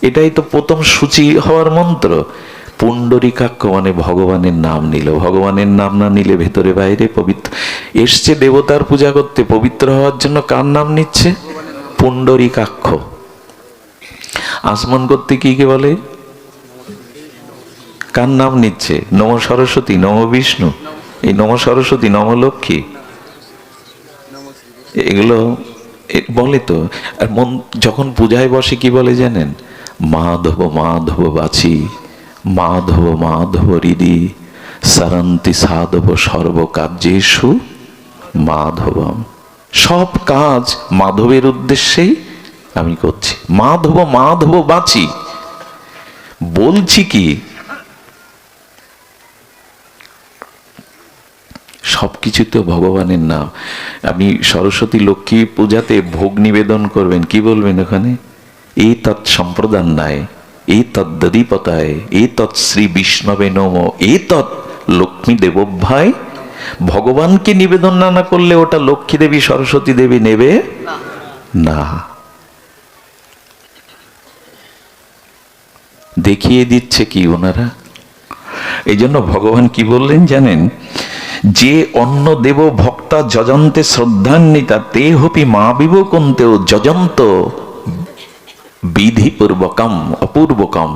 এটাই তো প্রথম সূচি হওয়ার মন্ত্র। পুণ্ডরীকাক্ষ মানে ভগবানের নাম নিল। ভগবানের নাম না নিলে ভেতরে বাইরে পবিত্র। এসছে দেবতার পূজা করতে, পবিত্র হওয়ার জন্য কার নাম নিচ্ছে? পুণ্ডরীকাক্ষ। আসমান করতে কি কে বলে? কার নাম নিচ্ছে? নম সরস্বতী, নম বিষ্ণু, এই নম সরস্বতী, নম লক্ষ্মী, এগুলো বলে তো। আর মন যখন পূজায় বসে কি বলে জানেন? মাধব মাধব বাছি, মাধব মাধব হৃদি, সরন্তি সাধব সর্বকার্যেষু মাধবম। সব কাজ মাধবের উদ্দেশ্যেই আমি করছি। মাধব মাধব বাছি বলছি কি? সবকিছু তো ভগবানের নাম। আপনি সরস্বতী লক্ষ্মী পূজাতে ভোগ নিবেদন করবেন, কি বলবেন ওখানে? এই তৎ সম্প্রদান নাই, এই তৎ দধিপতায়, এই তৎ শ্রী বিষ্ণবে নম, এই তৎ লক্ষ্মী দেবভাই। ভগবানকে নিবেদন না করলে ওটা লক্ষ্মী দেবী সরস্বতী দেবী নেবে না। দেখিয়ে দিচ্ছে কি ওনারা। এই জন্য ভগবান কি বললেন জানেন? যে অন্য দেব ভক্তা যজন্তে শ্রদ্ধান্বিতা তে হপি মা বিবকন্তেও যজন্ত বিধিপূর্বকম অপূর্বকম।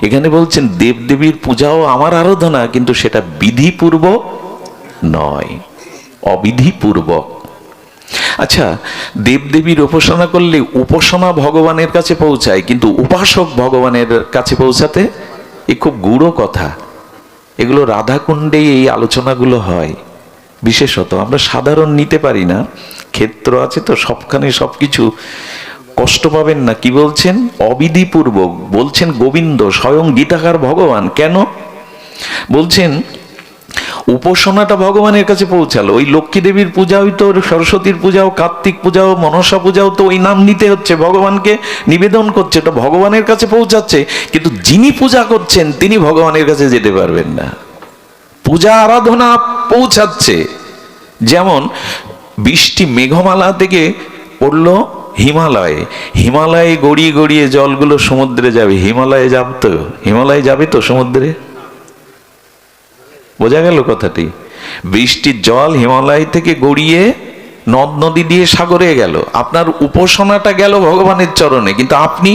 এখানে বলছেন দেবদেবীর পূজাও আমার আরাধনা, কিন্তু সেটা বিধিপূর্বক নয়, অবিধিপূর্বক। আচ্ছা, দেবদেবীর উপাসনা করলে উপাসনা ভগবানের কাছে পৌঁছায়, কিন্তু উপাসক ভগবানের কাছে পৌঁছাতে এ খুব গূঢ় কথা। এগুলো রাধাকুণ্ডেই এই আলোচনাগুলো হয়। বিশেষত আমরা সাধারণ নিতে পারি না, ক্ষেত্র আছে তো, সবখানে সবকিছু কষ্ট পাবেন না। কি বলছেন? অবিধিপূর্বক বলছেন গোবিন্দ, স্বয়ং গীতাকার ভগবান। কেন বলছেন? উপাসনাটা ভগবানের কাছে পৌঁছালো। ওই লক্ষ্মী দেবীর পূজাও তো, সরস্বতীর পূজাও, কার্তিক পূজাও, মনসা পূজাও তো ওই নাম নিতে হচ্ছে, ভগবানকে নিবেদন করছে, এটা ভগবানের কাছে পৌঁছাচ্ছে। কিন্তু যিনি পূজা করছেন তিনি ভগবানের কাছে যেতে পারবেন না। পূজা আরাধনা পৌঁছাচ্ছে। যেমন বৃষ্টি মেঘমালা থেকে পড়লো হিমালয়ে, হিমালয়ে গড়িয়ে গড়িয়ে জলগুলো সমুদ্রে যাবে। হিমালয়ে যাবে তো, হিমালয়ে যাবে তো সমুদ্রে। বোঝা গেল কথাটি? বৃষ্টির জল হিমালয় থেকে গড়িয়ে নদ নদী দিয়ে সাগরে গেল। আপনার উপাসনাটা গেল ভগবানের চরণে, কিন্তু আপনি,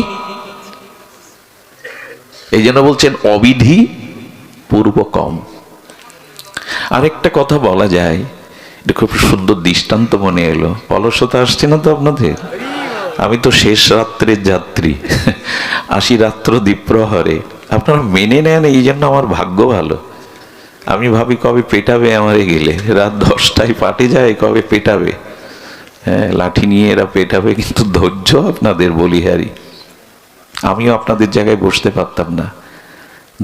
এই জন্য বলছেন অবিধি পূর্বকম। আরেকটা কথা বলা যায়, এটা খুব সুন্দর দৃষ্টান্ত মনে এলো। অলসতা আসছে না তো আপনাদের? আমি তো শেষ রাত্রের যাত্রী, আসি রাত্র দ্বীপ্রহরে। আপনারা মেনে নেন, এই জন্য আমার ভাগ্য ভালো। আমি ভাবি কবে পেটাবে আমারে গেলে, রাত 10টায় পাটে যায়, কবে পেটাবে। হ্যাঁ, লাঠি নিয়ে এরা পেটাবে, কিন্তু ধৈর্য আপনাদের বলিহারি। আমিও আপনাদের জায়গায় বসতে পারতাম না।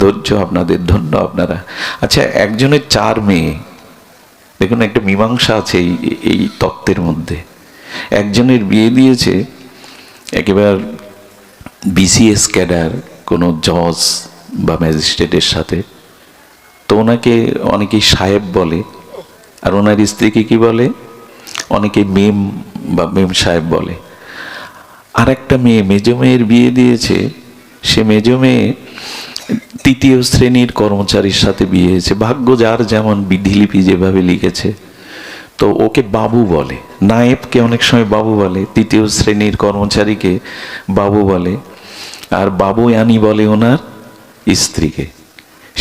ধৈর্য আপনাদের, ধন্য আপনারা। আচ্ছা, একজনের 4 মেয়ে। দেখুন, একটা মীমাংসা আছে এই তত্ত্বের মধ্যে। একজনের বিয়ে দিয়েছে একেবারে বিসিএস ক্যাডার কোনো জজ বা ম্যাজিস্ট্রেটের সাথে। তো ওনাকে অনেকেই সাহেব বলে, আর ওনার স্ত্রীকে কি বলে? অনেকে মেম বা মেম সাহেব বলে। আর একটা মেয়ে, মেজ মেয়ের বিয়ে দিয়েছে। সে মেজ মেয়ে 3য় শ্রেণীর কর্মচারীর সাথে বিয়ে হয়েছে। ভাগ্য যার যেমন, বিধিলিপি যেভাবে লিখেছে। তো ওকে বাবু বলে, নায়েবকে অনেক সময় বাবু বলে, 3য় শ্রেণীর কর্মচারীকে বাবু বলে, আর বাবু আনি বলে ওনার স্ত্রীকে।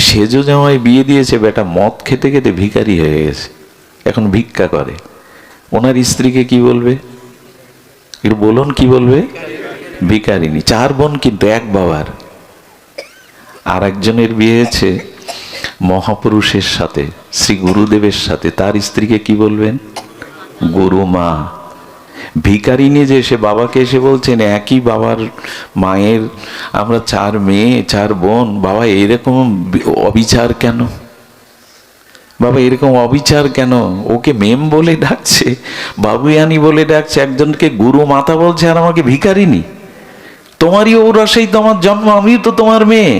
সেজো জামাই বিয়ে দিয়েছে, বেটা মদ খেতে খেতে ভিখারি হয়ে গেছে, এখন ভিক্ষা করে। ওনার স্ত্রীকে কি বলবে? একটু বলুন, কি বলবে? ভিখারিনী। 4 বোন কিন্তু এক বাবার। আর একজনের বিয়ে হয়েছে মহাপুরুষের সাথে, শ্রী গুরুদেবের সাথে, তার স্ত্রীকে কি বলবেন? গুরুমা। ভিখারিনী যে, সে বাবাকে এসে বলছেন, একই বাবার মায়ের আমরা 4 মেয়ে 4 বোন, বাবা এরকম অবিচার কেন? বাবা এরকম অবিচার কেন? ওকে মেম বলে ডাকছে, বাবুয়ানি বলে ডাকছে, একজনকে গুরু মাতা বলছে, আর আমাকে ভিখারিনী। তোমারই ঔরসেই তো আমার জন্ম, আমিও তো তোমার মেয়ে।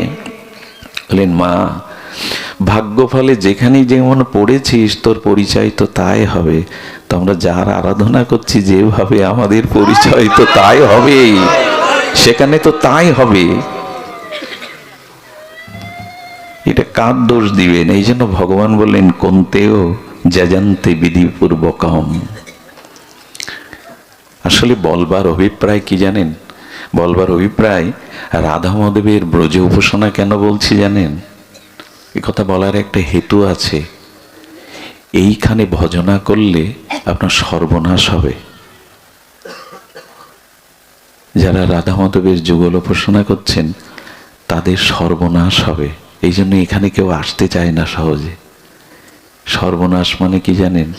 বলেন, মা, ভাগ্য ফলে যেখানেই যেমন পড়েছিস, তোর পরিচয় তো তাই হবে। তো আমরা যার আরাধনা করছি, যেভাবে আমাদের পরিচয় তো তাই হবে, সেখানে তো তাই হবে। এটা কার দোষ দিবেন? এই জন্য ভগবান বললেন, কোনতেও যজন্তে বিধিপূর্বকম। আসলে বলবার অভিপ্রায় কি জানেন? বলবার অভিপ্রায়, রাধা মাধবের ব্রজ উপাসনা কেন বলছি জানেন? এ কথা বলার একটা হেতু আছে। এইখানে ভজনা করলে আপনার সর্বনাশ হবে। যারা রাধা মাধবের যুগল উপাসনা করছেন, তাদের সর্বনাশ হবে। এই জন্য এখানে কেউ আসতে চায় না সহজে। সর্বনাশ মানে কি জানেন?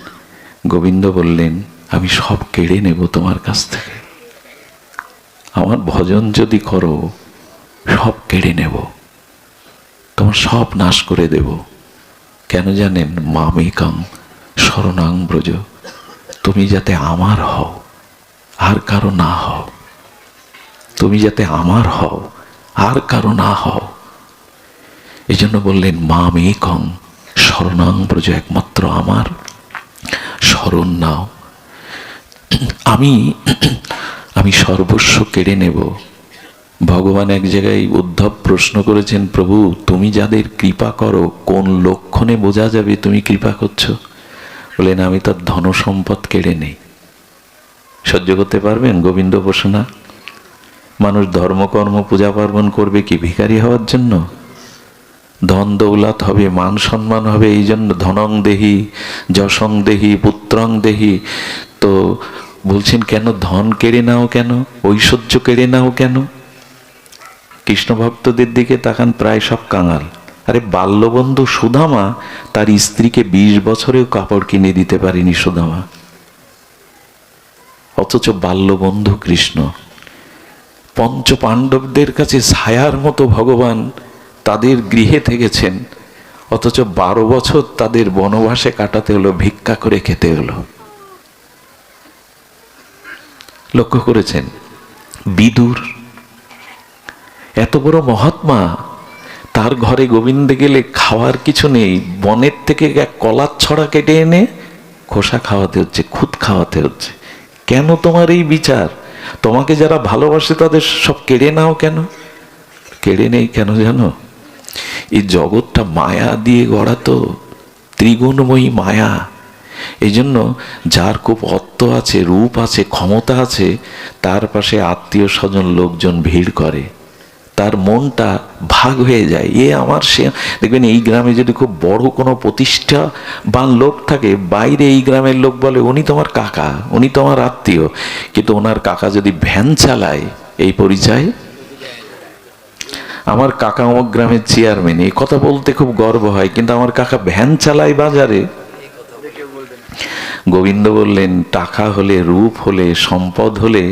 গোবিন্দ বললেন, আমি সব কেড়ে নেব তোমার কাছ থেকে। আমার ভজন যদি করো, সব কেড়ে নেব, তোমার সব নাশ করে দেব। কেন জানেন? মামেকং শরণাং ব্রজ। তুমি যাতে আমার হও, আর কারো না হও। তুমি যাতে আমার হও, আর কারো না হও। এই জন্য বললেন, মামেকং শরণাং ব্রজ, একমাত্র আমার শরণ নাও। আমি সর্বস্ব কেড়ে নেব। ভগবান এক জায়গায় উদ্ধব প্রশ্ন করেছেন, প্রভু তুমি যাদের কৃপা করো, কোন লক্ষণে বোঝা যাবে তুমি কৃপা করছো? বলেন, আমি তার ধন সম্পদ কেড়ে নেই। সহ্য করতে পারবেন গোবিন্দ উপাসনা? মানুষ ধর্মকর্ম পূজা পার্বণ করবে কি ভিখারি হওয়ার জন্য? ধন দৌলত হবে, মান সম্মান হবে, এই জন্য ধনং দেহি, যশং দেহি, পুত্রং দেহি। তো বলছেন, কেন ধন কেড়ে নাও, কেন ঐশ্বর্য কেড়ে নাও কেন? কৃষ্ণ ভক্তদের দিকে তাকান, প্রায় সব কাঙাল। আরে বাল্যবন্ধু সুদামা তার স্ত্রীকে 20 বছরেও কাপড় কিনে দিতে পারেনি। সুদামা অথচ বাল্যবন্ধু কৃষ্ণ, পঞ্চ পাণ্ডবদের কাছে ছায়ার মতো ভগবান তাদের গৃহে থেকেছেন, অথচ 12 বছর তাদের বনবাসে কাটাতে হলো, ভিক্ষা করে খেতে হলো। লক্ষ্য করেছেন? বিদুর এত বড় মহাত্মা, তার ঘরে গোবিন্দে গেলে খাওয়ার কিছু নেই, বনের থেকে এক কলার ছড়া কেটে এনে খোসা খাওয়াতে হচ্ছে, খুদ খাওয়াতে হচ্ছে। কেন তোমার এই বিচার? তোমাকে যারা ভালোবাসে তাদের সব কেড়ে নাও কেন? কেড়ে নেই কেন জানো? এই জগৎটা মায়া দিয়ে গড়া, তো ত্রিগুণময়ী মায়া। এই জন্য যার খুব অর্থ আছে, রূপ আছে, ক্ষমতা আছে, তার পাশে আত্মীয় স্বজন লোকজন ভিড় করে, তার মনটা ভাগ হয়ে যায়। এ আমার, সে। দেখবেন এই গ্রামে যদি খুব বড় কোনো প্রতিষ্ঠাবান লোক থাকে, বাইরে এই গ্রামের লোক বলে উনি তোমার কাকা, উনি তোমার আত্মীয়, কিন্তু ওনার কাকা যদি ভ্যান চালায়, এই পরিচয় আমার কাকা অমুক গ্রামের চেয়ারম্যান, এই কথা বলতে খুব গর্ব হয়, কিন্তু আমার কাকা ভ্যান চালায় বাজারে। গোবিন্দ বললেন, টাকা হলে, রূপ হলে, সম্পদ হলে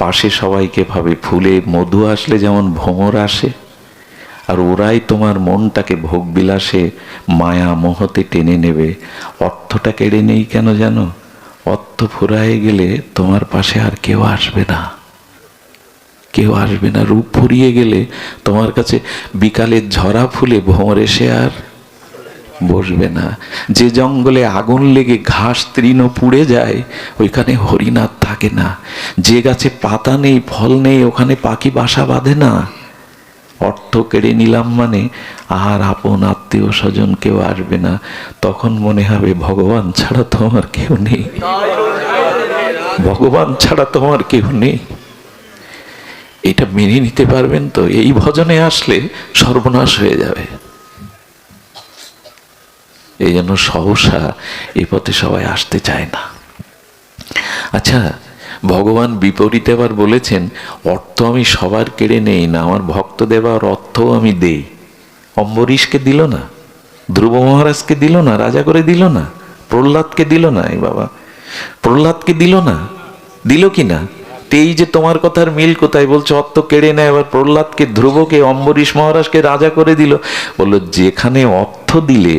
পাশে সবাইকে ভাবে। ফুলে মধু আসলে যেমন ভ্রমর আসে, আর ওরাই তোমার মনটাকে ভোগবিলাসে মায়া মোহতে টেনে নেবে। অর্থটা কেড়ে নেই কেন জানো? অর্থ ফুরায়ে গেলে তোমার পাশে আর কেউ আসবে না, কেউ আসবে না। রূপ ফুরিয়ে গেলে তোমার কাছে বিকালের ঝরা ফুলে ভ্রমর এসে আর বসবে না। যে জঙ্গলে আগুন লেগে ঘাস তৃণ পুড়ে যায়, ওইখানে হরিণাথ থাকে না। যে গাছে পাতা নেই, ফল নেই, ওখানে পাখি বাসা বাঁধে না। অর্থ কেড়ে নিলাম মানে আর আপন আত্মীয় স্বজন কেউ আসবে না। তখন মনে হবে ভগবান ছাড়া তোমার কেউ নেই, ভগবান ছাড়া তোমার কেউ নেই। এটা মেনে নিতে পারবেন তো? এই ভজনে আসলে সর্বনাশ হয়ে যাবে। এই জন্য সহসা এই পথে সবাই আসতে চায় না। আচ্ছা, ভগবান বিপরীতে আবার বলেছেন, অর্থ আমি সবার কেড়ে নেই না, আমার ভক্ত দেবার অর্থও আমি দেই। অম্বরীশকে দিল না, ধ্রুব মহারাজকে দিল না, রাজা করে দিল না, প্রহ্লাদকে দিল না। এই বাবা, প্রহ্লাদকে দিল না, দিল কি না? এই যে তোমার কথার মিল কোথায়? বলছো অর্থ কেড়ে নেয়, এবার প্রহ্লাদকে, ধ্রুবকে, অম্বরীশ মহারাজকে রাজা করে দিল। বললো যেখানে অর্থ দিলে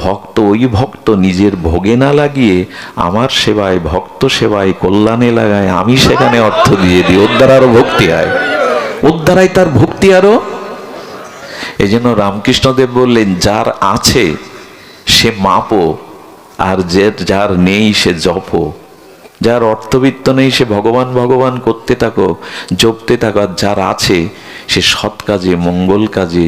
ভক্ত, ওই ভক্ত নিজের ভোগে না লাগিয়ে আমার সেবায়, ভক্ত সেবায়, কল্যাণে লাগায়, আমি সেখানে অর্থ দিয়ে দিই, ওর দ্বারা আরো ভক্তি হয়, ওর দ্বারাই তার ভক্তি আরো। এই জন্য রামকৃষ্ণদেব বললেন, যার আছে সে মাপো, আর যার নেই সে জপো। যার অর্থবিত্ত নেই সে ভগবান ভগবান করতে থাকো, জপতে থাকো। আর যার আছে সে সৎ কাজে, মঙ্গল কাজে,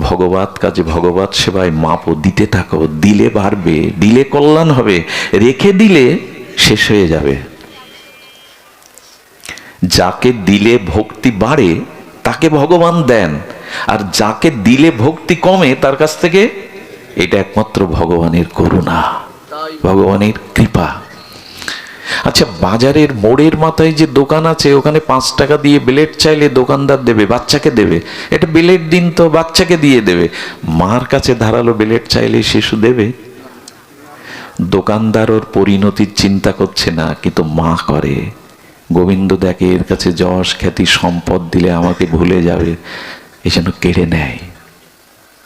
ভগবত কাজে, ভগবত সেবায় মাপো, দিতে থাকো। দিলে বাড়বে, দিলে কল্যাণ হবে, রেখে দিলে শেষ হয়ে যাবে। যাকে দিলে ভক্তি বাড়ে তাকে ভগবান দেন, আর যাকে দিলে ভক্তি কমে তার কাছ থেকে, এটা একমাত্র ভগবানের করুণা, ভগবানের কৃপা। আচ্ছা, বাজারের মোড়ের মাথায় যে দোকান আছে, ওখানে 5 টাকা দিয়ে ব্লেড চাইলে দোকানদার দেবে, বাচ্চাকে দেবে। এটা ব্লেড দিন তো, বাচ্চাকে দিয়ে দেবে। মার কাছে ধারালো ব্লেড চাইলে শিশু দেবে? দোকানদার ওর পরিণতির চিন্তা করছে না, কিন্তু মা করে। গোবিন্দ দেখে এর কাছে যশ খ্যাতি সম্পদ দিলে আমাকে ভুলে যাবে, এই জন্য কেড়ে নেয়।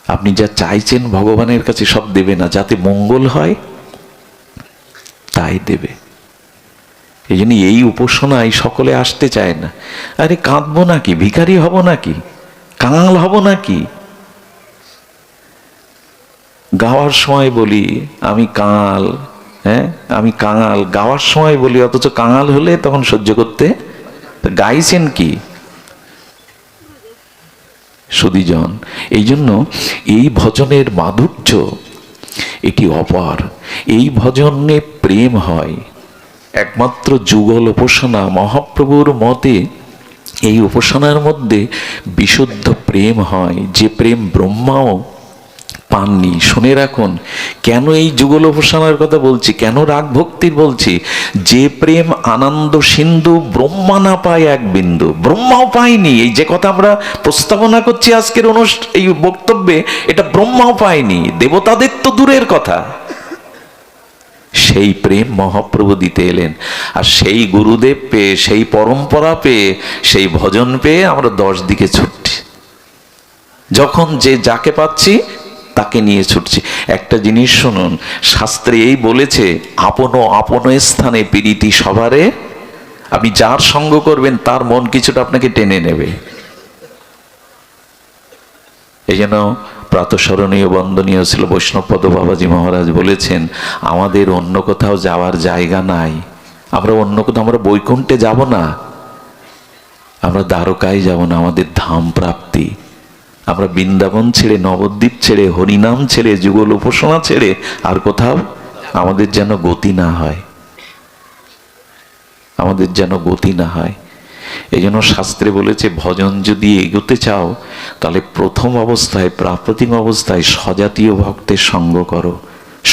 আপনি যা চাইছেন ভগবানের কাছে সব দেবে না, যাতে মঙ্গল হয় তাই দেবে। এই জন্য এই উপাসনায় সকলে আসতে চায় না। আরে কাঁদবো নাকি? ভিখারি হব নাকি? কাঙাল হব নাকি? গাওয়ার সময় বলি আমি কাঙাল, হ্যাঁ আমি কাঙাল, গাওয়ার সময় বলি, অথচ কাঙাল হলে তখন সহ্য করতে। গাইছেন কি সুধীজন? এই জন্য এই ভজনের মাধুর্য এটি অপার। এই ভজনে প্রেম হয় একমাত্র যুগল উপাসনা। মহাপ্রভুর মতে এই উপাসনার মধ্যে বিশুদ্ধ প্রেম হয়, যে প্রেম ব্রহ্মাও পাননি। শুনে রাখুন, কেন এই যুগল উপাসনার কথা বলছি, কেন রাগ ভক্তির বলছি। যে প্রেম আনন্দ সিন্ধু ব্রহ্মা না পায় এক বিন্দু, ব্রহ্মাও পায়নি। এই যে কথা আমরা প্রস্তাবনা করছি আজকের এই বক্তব্যে, এটা ব্রহ্মাও পায়নি, দেবতাদের তো দূরের কথা। সেই প্রেম মহাপ্রভু দিতে এলেন। আর সেই গুরুদেব পেয়ে, সেই পরম্পরা পেয়ে, সেই ভজন পেয়ে আমরা 10 দিকে ছুটছি। যখন যে যাকে পাচ্ছি তাকে নিয়ে ছুটছি। একটা জিনিস শুনুন, শাস্ত্রে এই বলেছে, আপন আপন স্থানে প্রীতি সবারে। আপনি যার সঙ্গ করবেন তার মন কিছুটা আপনাকে টেনে নেবে। এই জন্য প্রাতঃস্মরণীয় বন্দনীয় ছিল বৈষ্ণবপদ বাবাজি মহারাজ বলেছেন, আমাদের অন্য কোথাও যাওয়ার জায়গা নাই। আমরা অন্য কোথাও, আমরা বৈকুণ্ঠে যাব না, আমরা দ্বারকায় যাব না, আমাদের ধাম প্রাপ্তি। আমরা বৃন্দাবন ছেড়ে, নবদ্বীপ ছেড়ে, হরিনাম ছেড়ে, যুগল উপাসনা ছেড়ে আর কোথাও আমাদের যেন গতি না হয়, আমাদের যেন গতি না হয়। এই জন্য শাস্ত্রে বলেছে, ভজন যদি এগোতে চাও তাহলে প্রথম অবস্থায়, প্রাপ্তিক অবস্থায় সজাতীয় ভক্তের সঙ্গ করো,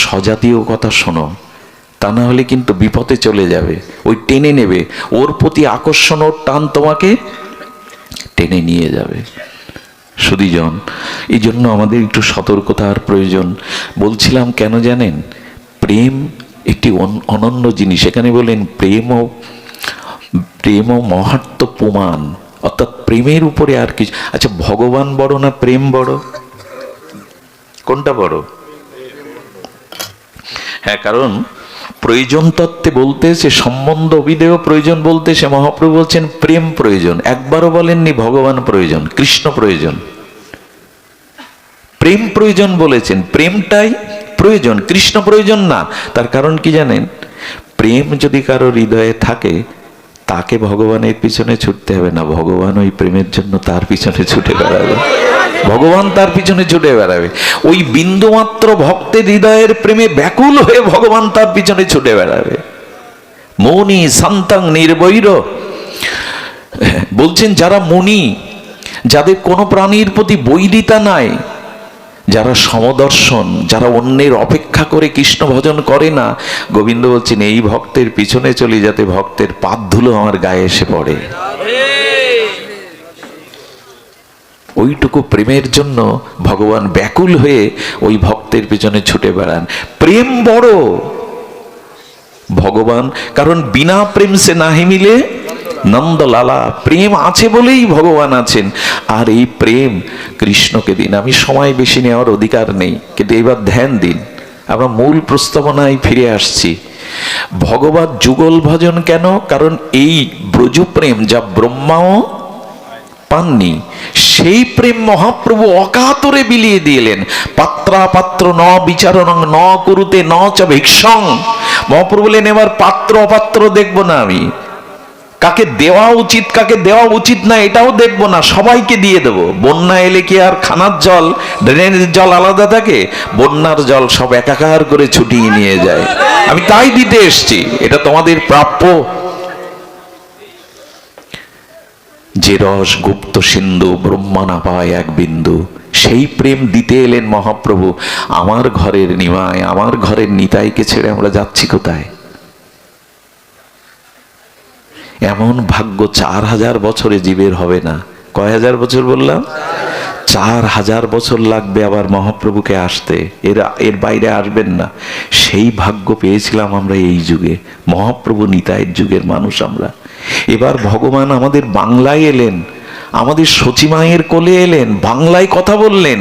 সজাতীয় কথা শোনো। তা না হলে কিন্তু বিপদে চলে যাবে, ওই টেনে নেবে, ওর প্রতি আকর্ষণ, ওর টান তোমাকে টেনে নিয়ে যাবে। সুধীজন, এই জন্য আমাদের একটু সতর্কতার প্রয়োজন। বলছিলাম কেন জানেন, প্রেম একটি অনন্য জিনিস। এখানে বলেন প্রেম ও মহাত্ম প্রমাণ, অর্থাৎ প্রেমের উপরে আর কিছু। আচ্ছা, ভগবান বড় না প্রেম বড়? কোনটা বড়? হ্যাঁ, কারণ প্রয়োজন তত্ত্বে বলতে সে সম্বন্ধ অভিধেয় প্রয়োজন বলতে সে মহাপ্রভু বলছেন প্রেম প্রয়োজন। একবারও বলেননি ভগবান প্রয়োজন, কৃষ্ণ প্রয়োজন। প্রেম প্রয়োজন বলেছেন, প্রেমটাই প্রয়োজন, কৃষ্ণ প্রয়োজন না। তার কারণ কি জানেন, প্রেম যদি কারো হৃদয়ে থাকে তাকে ভগবানের পিছনে ছুটতে হবে না, ভগবান ওই প্রেমের জন্য তার পিছনে ছুটে বেড়াবে, ভগবান তার পিছনে ছুটে বেড়াবে। ওই বিন্দুমাত্র ভক্তের হৃদয়ের প্রেমে ব্যাকুল হয়ে ভগবান তার পিছনে ছুটে বেড়াবে। মৌনি শান্তং নির্বৈর বলছেন, যারা মুনি, যাদের কোনো প্রাণীর প্রতি বৈরিতা নাই, যারা সমদর্শন, যারা অন্যের অপেক্ষা করে কৃষ্ণ ভজন করে না, গোবিন্দ বলছেন এই ভক্তের পিছনে চলি যাতে ভক্তের পাদ ধুলো আমার গায়ে এসে পড়ে। ওইটুকু প্রেমের জন্য ভগবান ব্যাকুল হয়ে ওই ভক্তের পিছনে ছুটে বেড়ান। প্রেম বড় ভগবান, কারণ বিনা প্রেম সে নাহি মিলে নন্দলালা। প্রেম আছে বলেই ভগবান আছেন। আর এই প্রেম কৃষ্ণকে দিন। আমি সময় বেশি নেওয়ার অধিকার নেই, কিন্তু এবার ধ্যান দিন। আমরা মূল প্রস্তাবনায় ফিরে আসছি। ভগবত যুগল ভজন কেন? কারণ এই ব্রজ প্রেম যা ব্রহ্মাও পাননি, সেই প্রেম মহাপ্রভু অকাতরে বিলিয়ে দিলেন। পাত্রাপাত্র ন বিচারণ ন কুরুতে ন চ ভিক্ষং। মহাপ্রভু বলেন, এবার পাত্র অপাত্র দেখব না, আমি কাকে দেওয়া উচিত কাকে দেওয়া উচিত না এটাও দেখবো না, সবাইকে দিয়ে দেব। বন্যা এলে কি আর খানার জল, ড্রেনের জল আলাদা থাকে? বন্যার জল সব একাকার করে ছুটিয়ে নিয়ে যায়। আমি তাই দিতে এসছি, এটা তোমাদের প্রাপ্য। যে রস গুপ্ত সিন্ধু ব্রহ্মা না পায় এক বিন্দু, সেই প্রেম দিতে এলেন মহাপ্রভু। আমার ঘরের নিমায়, আমার ঘরের নিতাইকে ছেড়ে আমরা যাচ্ছি কোথায়? এমন ভাগ্য 4000 বছরে জীবের হবে না। কয় হাজার বছর বললাম? 4000 বছর লাগবে আবার মহাপ্রভুকে আসতে, এর বাইরে আসবেন না। সেই ভাগ্য পেয়েছিলাম আমরা এই যুগে, মহাপ্রভু নিতাইয়ের যুগের মানুষ আমরা। এবার ভগবান আমাদের বাংলায় এলেন, আমাদের সচিমায়ের কোলে এলেন, বাংলায় কথা বললেন।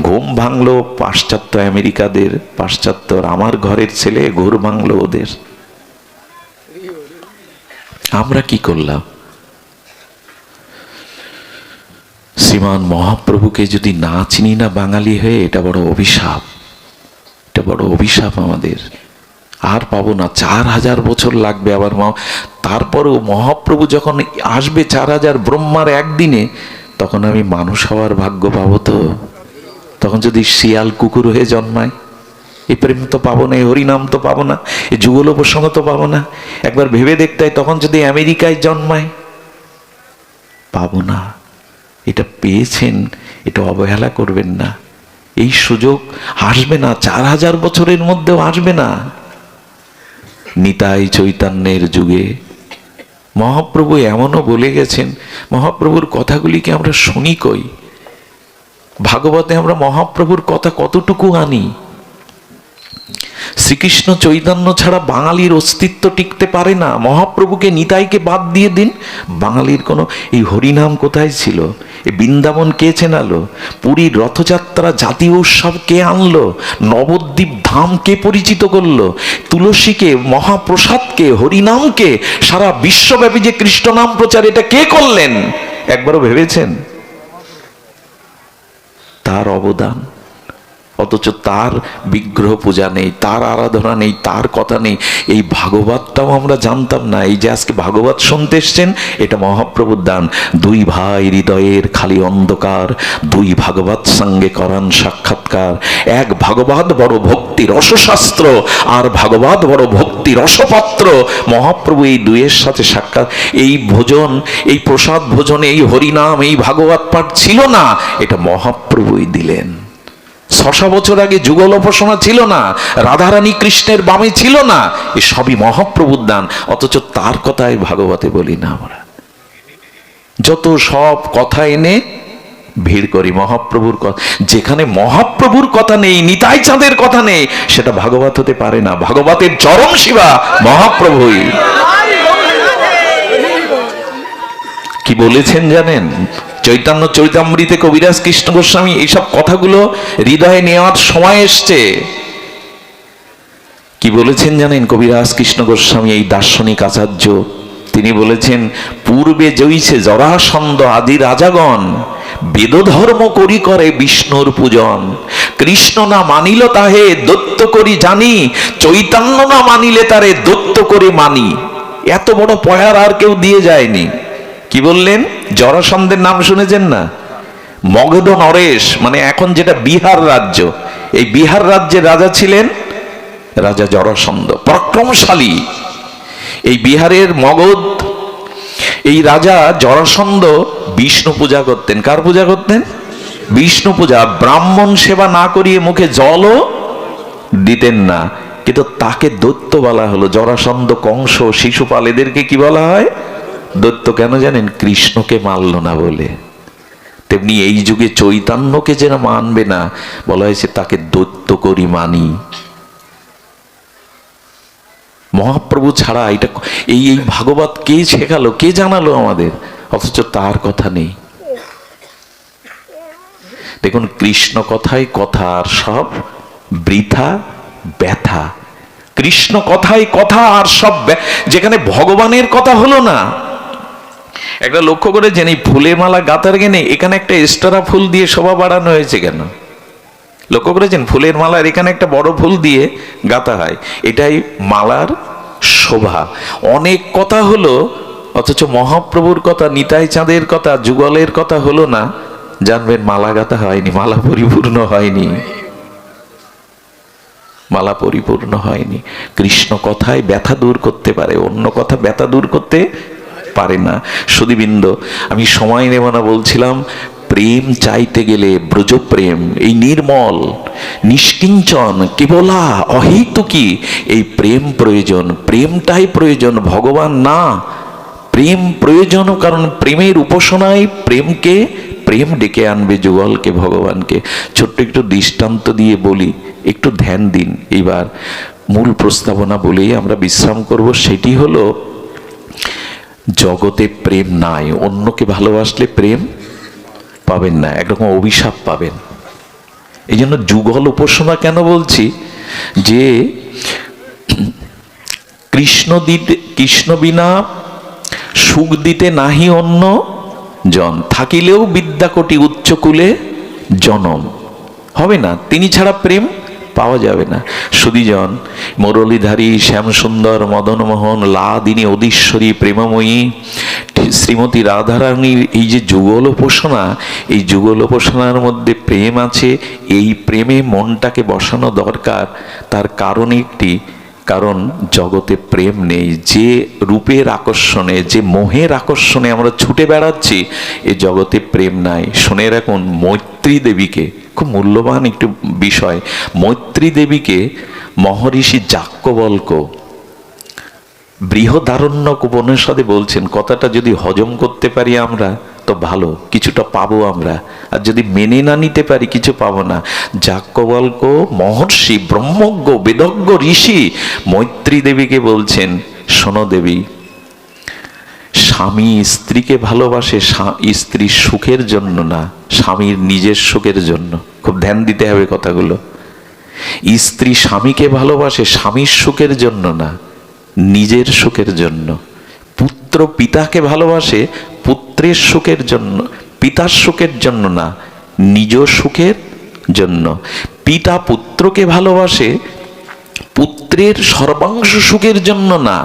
ঘুম ভাঙলো পাশ্চাত্য আমেরিকাদের, পাশ্চাত্যর আমার ঘরের ছেলে ঘুর ভাঙলো ওদের। আমরা কি করলাম? শ্রীমান মহাপ্রভুকে যদি না চিনি না বাঙালি হয়ে, এটা বড় অভিশাপ, এটা বড় অভিশাপ আমাদের। আর পাবো না, 4000 বছর লাগবে আবার। তারপরেও মহাপ্রভু যখন আসবে 4000 ব্রহ্মার একদিনে, তখন আমি মানুষ হওয়ার ভাগ্য পাবো তো? তখন যদি শিয়াল কুকুর হয়ে জন্মায়, এই প্রেম তো পাবো না, এই হরিনাম তো পাবো না, এই যুগল প্রসঙ্গ তো পাবো না। একবার ভেবে দেখতে হয়, তখন যদি আমেরিকায় জন্মায়, পাবো না। এটা পেয়েছেন, এটা অবহেলা করবেন না। এই সুযোগ আসবে না, 4000 বছরের মধ্যেও আসবে না। নিতাই চৈতন্যের যুগে মহাপ্রভু এমনও বলে গেছেন, মহাপ্রভুর কথাগুলিকে আমরা শুনি কই? ভাগবতে আমরা মহাপ্রভুর কথা কতটুকু আনি? শ্রীকৃষ্ণ চৈতন্য ছাড়া বাঙালির অস্তিত্ব টিকতে পারে না। মহাপ্রভুকে নিতাইকে বাদ দিয়ে দিন, বাঙালির কোনো এই হরিনাম কোথায় ছিল? এই বৃন্দাবন কে চেনালো? পুরীর রথযাত্রা জাতীয় উৎসব কে আনলো? নবদ্বীপ ধাম কে পরিচিত করলো? তুলসীকে, মহাপ্রসাদকে, হরিনামকে, সারা বিশ্বব্যাপী যে কৃষ্ণ নাম প্রচার, এটা কে করলেন? একবারও ভেবেছেন তার অবদান? অথচ তার বিগ্রহ পূজা নেই, তার আরাধনা নেই, তার কথা নেই। এই ভাগবতটাও আমরা জানতাম না। এই যে আজকে ভাগবত শুনতে এসছেন, এটা মহাপ্রভুর দান। দুই ভাই হৃদয়ের খালি অন্ধকার, দুই ভাগবত সঙ্গে করান সাক্ষাৎকার। এক ভাগবত বড় ভক্তি রসশাস্ত্র, আর ভাগবত বড় ভক্তি রসপাত্র। মহাপ্রভু এই দুইয়ের সাথে সাক্ষাৎ। এই ভোজন, এই প্রসাদ ভোজনে এই হরিনাম, এই ভাগবত পাঠ ছিল না, এটা মহাপ্রভুই দিলেন। 600 বছর আগে যুগল উপাসনা ছিল না, রাধারানী কৃষ্ণের বামে ছিল না, এ সবই মহাপ্রভুর দান। অথচ তার কথাই ভাগবতে বলি না আমরা। যত সব কথা এনে ভিড় করি মহাপ্রভুর কথা। যেখানে মহাপ্রভুর কথা নেই, নিতাই চাঁদের কথা নেই, সেটা ভাগবত হতে পারে না। ভাগবতের চরম শিবা মহাপ্রভুই। কি বলেছেন জানেন? চৈতন্য চরিতামৃতে কবিরাজ কৃষ্ণ গোস্বামী এইসব কথাগুলো হৃদয়ে নেওয়ার সময় এসছে। কি বলেছেন জানেন কবিরাজ কৃষ্ণ গোস্বামী, এই দার্শনিক আচার্য? তিনি বলেছেন, পূর্বে জয়ীছে জরাসন্ধ আদি রাজাগণ, বেদধর্ম করি করে বিষ্ণুর পূজন। কৃষ্ণ না মানিল তাহে দত্ত করি জানি, চৈতন্য না মানিলে তারে দত্ত করে মানি। এত বড় পয়ার আর কেউ দিয়ে যায়নি। কি বললেন? জরাসন্ধের নাম শুনেছেন না? মগধ নরেশ, মানে এখন যেটা বিহার রাজ্য, এই বিহার রাজ্যের রাজা ছিলেন রাজা জরাসন্ধ, পরাক্রমশালী। এই বিহারের মগধ, এই রাজা জরাসন্ধ বিষ্ণু পূজা করতেন। কার পূজা করতেন? বিষ্ণু পূজা। ব্রাহ্মণ সেবা না করিয়ে মুখে জলও দিতেন না। কিন্তু তাকে দৈত্য বলা হলো। জরাসন্ধ, কংস, শিশুপাল, এদেরকে কি বলা হয়? দৈত্য। কেন জানেন? কৃষ্ণকে মানল না বলে। তেমনি এই যুগে চৈতন্যকে যেন মানবে না, বলা হয়েছে তাকে দৈত্য করি মানি। মহাপ্রভু ছাড়া এটা এই ভাগবত কে শেখালো, কে জানালো আমাদের? অথচ তার কথা নেই। দেখুন, কৃষ্ণ কথাই কথা, আর সব বৃথা ব্যথা। কৃষ্ণ কথাই কথা, আর সব যেখানে ভগবানের কথা হলো না। একটা লক্ষ্য করেছেন, এই ফুলের মালা গাঁথার গেনে এখানে একটা এক্সট্রা ফুল দিয়ে শোভা বাড়ানো হয়েছে কেন? লক্ষ্য করেছেন? ফুলের মালার এখানে একটা বড় ফুল দিয়ে গাঁথা হয়, এটাই মালার শোভা। অনেক কথা হলো, অথচ মহাপ্রভুর কথা, নিতাই চাঁদের কথা, যুগলের কথা হলো না। জানবেন মালা গাঁথা হয়নি, মালা পরিপূর্ণ হয়নি, মালা পরিপূর্ণ হয়নি। কৃষ্ণ কথায় ব্যথা দূর করতে পারে, অন্য কথা ব্যথা দূর করতে পারে না। সুধীবৃন্দ, আমি সময় নেব না, বলছিলাম প্রেম চাইতে গেলে ব্রজ প্রেম, এই নির্মল নিষ্কিঞ্চন কেবলা অহেতুকী, এই প্রেম প্রয়োজন। প্রেমটাই প্রয়োজন, ভগবান না। প্রেম প্রয়োজন, কারণ প্রেমের উপাসনায় প্রেমকে, প্রেম ডেকে আনবে যুগলকে, ভগবানকে। ছোট্ট একটু দৃষ্টান্ত দিয়ে বলি, একটু ধ্যান দিন। এইবার মূল প্রস্তাবনা বলেই আমরা বিশ্রাম করব। সেটি হলো, জগতে প্রেম নাই। অন্যকে ভালোবাসলে প্রেম পাবেন না, একরকম অভিশাপ পাবেন। এই জন্য যুগল উপাসনা কেন বলছি, যে কৃষ্ণ বিনা সুখ দিতে নাহি অন্য জন, থাকিলেও বিদ্যাকোটি উচ্চকুলে জনম। হবে না, তিনি ছাড়া প্রেম পাওয়া যাবে না। সুধীজন, মুরলীধারী শ্যামসুন্দর মদনমোহন লাদিনী অধীশ্বরী প্রেমময়ী শ্রীমতী রাধারানীর এই যে যুগল উপাসনা, এই যুগল উপাসনার মধ্যে প্রেম আছে। এই প্রেমে মনটাকে বসানো দরকার। তার কারণ একটি, কারণ জগতে প্রেম নেই। যে রূপের আকর্ষণে, যে মোহের আকর্ষণে আমরা ছুটে বেড়াচ্ছি, এ জগতে প্রেম নাই। শুনে রাখুন, মৈত্রী দেবীকে, খুব মূল্যবান একটু বিষয়, মৈত্রী দেবীকে মহর্ষি যাজ্ঞবল্ক্য বৃহদারণ্যক উপনিষদে বলছেন। কথাটা যদি হজম করতে পারি আমরা, তো তো ভালো, কিছুটা পাবো আমরা, আর যদি মেনে না নিতে পারি কিছু পাবো না। যাজ্ঞবল্ক্য মহর্ষি, ব্রহ্মজ্ঞ, বেদজ্ঞ ঋষি মৈত্রী দেবীকে বলছেন, শোনো দেবী, স্বামী স্ত্রীকে ভালোবাসে স্ত্রীর সুখের জন্য না, স্বামীর নিজের সুখের জন্য। খুব ধ্যান দিতে হবে কথাগুলো। স্ত্রী স্বামীকে ভালোবাসে স্বামীর সুখের জন্য না, নিজের সুখের জন্য। পুত্র পিতাকে ভালোবাসে পুত্রের সুখের জন্য, পিতার সুখের জন্য না, নিজ সুখের জন্য। পিতা পুত্রকে ভালোবাসে পুত্রের সর্বাংশ সুখের জন্য না,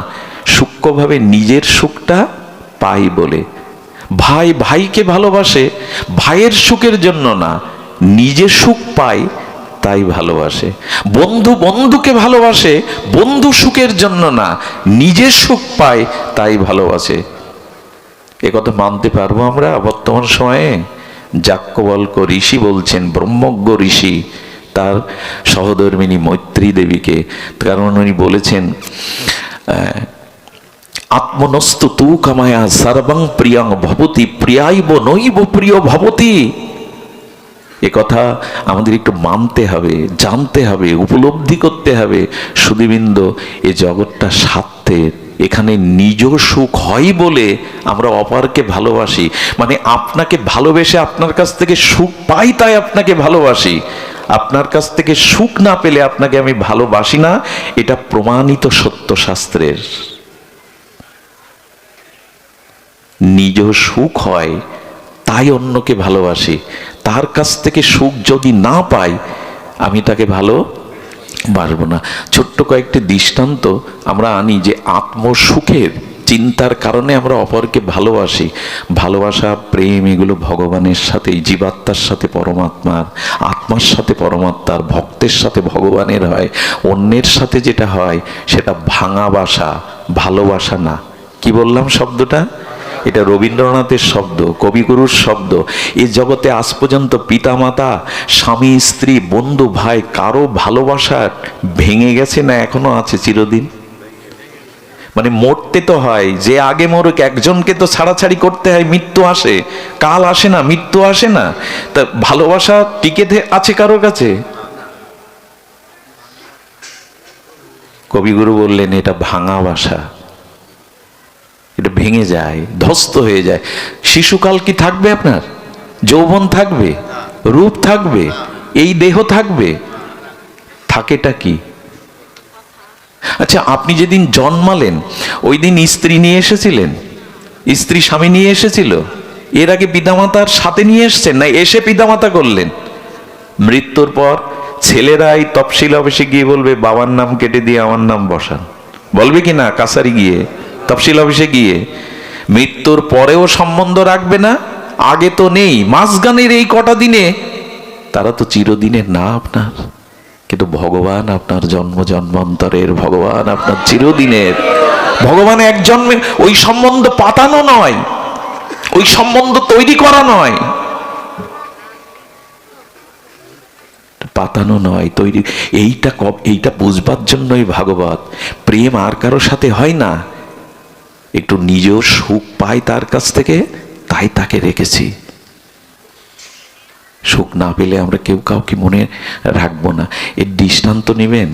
সূক্ষ্মভাবে নিজের সুখটা পাই বলে। ভাই ভাইকে ভালোবাসে ভাইয়ের সুখের জন্য না, নিজে সুখ পায় তাই ভালোবাসে। বন্ধু বন্ধুকে ভালোবাসে বন্ধু সুখের জন্য না, নিজে সুখ পায় তাই ভালোবাসে। এ কথা মানতে পারবো আমরা বর্তমান সময়ে? যাজ্ঞবল্ক্য ঋষি বলছেন, ব্রহ্মজ্ঞ ঋষি তার সহধর্মিণী মৈত্রী দেবীকে, কারণ উনি বলেছেন, আত্মনস্তু তু কামায়া সর্বং প্রিয়ং ভবতি প্রিয়াইব নৈব প্রিয় ভবতি। এ কথা আমাদের একটু মানতে হবে, জানতে হবে, উপলব্ধি করতে হবে। সুধীবৃন্দ, এ জগৎটা স্বার্থের, এখানে নিজ সুখ হয় বলে আমরা অপরকে ভালোবাসি। মানে আপনাকে ভালোবেসে আপনার কাছ থেকে সুখ পাই তাই আপনাকে ভালোবাসি, আপনার কাছ থেকে সুখ না পেলে আপনাকে আমি ভালোবাসি না। এটা প্রমাণিত সত্য শাস্ত্রের। নিজ সুখ হয় তাই অন্যকে ভালোবাসি, তার কাছ থেকে সুখ যদি না পাই আমি তাকে ভালোবাসবো না। ছোট্ট কয়েকটি দৃষ্টান্ত আমরা আনি যে আত্মসুখের চিন্তার কারণে আমরা অপরকে ভালোবাসি। ভালোবাসা, প্রেম, এগুলো ভগবানের সাথে, জীবাত্মার সাথে পরমাত্মার, আত্মার সাথে পরমাত্মার, ভক্তের সাথে ভগবানের হয়। অন্যের সাথে যেটা হয় সেটা ভাঙা বাসা, ভালোবাসা না। কি বললাম শব্দটা? এটা রবীন্দ্রনাথের শব্দ, কবিগুরুর শব্দ। এই জগতে আজ পর্যন্ত পিতামাতা, স্বামী স্ত্রী, বন্ধু ভাই, কারো ভালোবাসা ভেঙে গেছে না এখনো আছে চিরদিন? মানে মরতে তো হয়, যে আগে মরুক, একজনকে তো ছাড়াছাড়ি করতে হয়, মৃত্যু আসে, কাল আসে না, মৃত্যু আসে না। তা ভালোবাসা টিকে আছে কারোর কাছে? কবিগুরু বললেন এটা ভাঙা বাসা, এটা ভেঙে যায়, ধ্বস্ত হয়ে যায়। শিশুকাল কি থাকবে আপনার? যৌবন থাকবে, রূপ থাকবে, এই দেহ থাকবে, থাকেটা কি? আচ্ছা, আপনি যেদিন জন্মালেন ওই দিন স্ত্রী নিয়ে এসেছিলেন? স্ত্রী স্বামী নিয়ে এসেছিল? এর আগে পিতামাতার সাথে নিয়ে এসছেন না এসে পিতামাতা করলেন? মৃত্যুর পর ছেলেরাই তফসিল অফিসে গিয়ে বলবে বাবার নাম কেটে দিয়ে আমার নাম বসান, বলবে কি না? কাছারি গিয়ে, তফসিল অফিসে গিয়ে। মৃত্যুর পরেও সম্বন্ধ রাখবে না? আগে তো নেই, মাঝখানের এই কটা দিনে তারা তো চিরদিনের না আপনার, কিন্তু ভগবান আপনার জন্ম জন্মান্তরের, ভগবান আপনার চিরদিনের। ভগবান এক জন্মে, ওই সম্বন্ধ পাতানো নয়, ওই সম্বন্ধ তৈরি করা নয়, পাতানো নয়, তৈরি। এইটা বুঝবার জন্যই ভাগবত। প্রেম আর কারো সাথে হয় না, একটু নিজ সুখ পাই তার কাছ থেকে তাই তাকে রেখেছি। সুখ না পেলে আমরা কেউ কাউকে মনে রাখবো না। এর দৃষ্টান্ত নেবেন,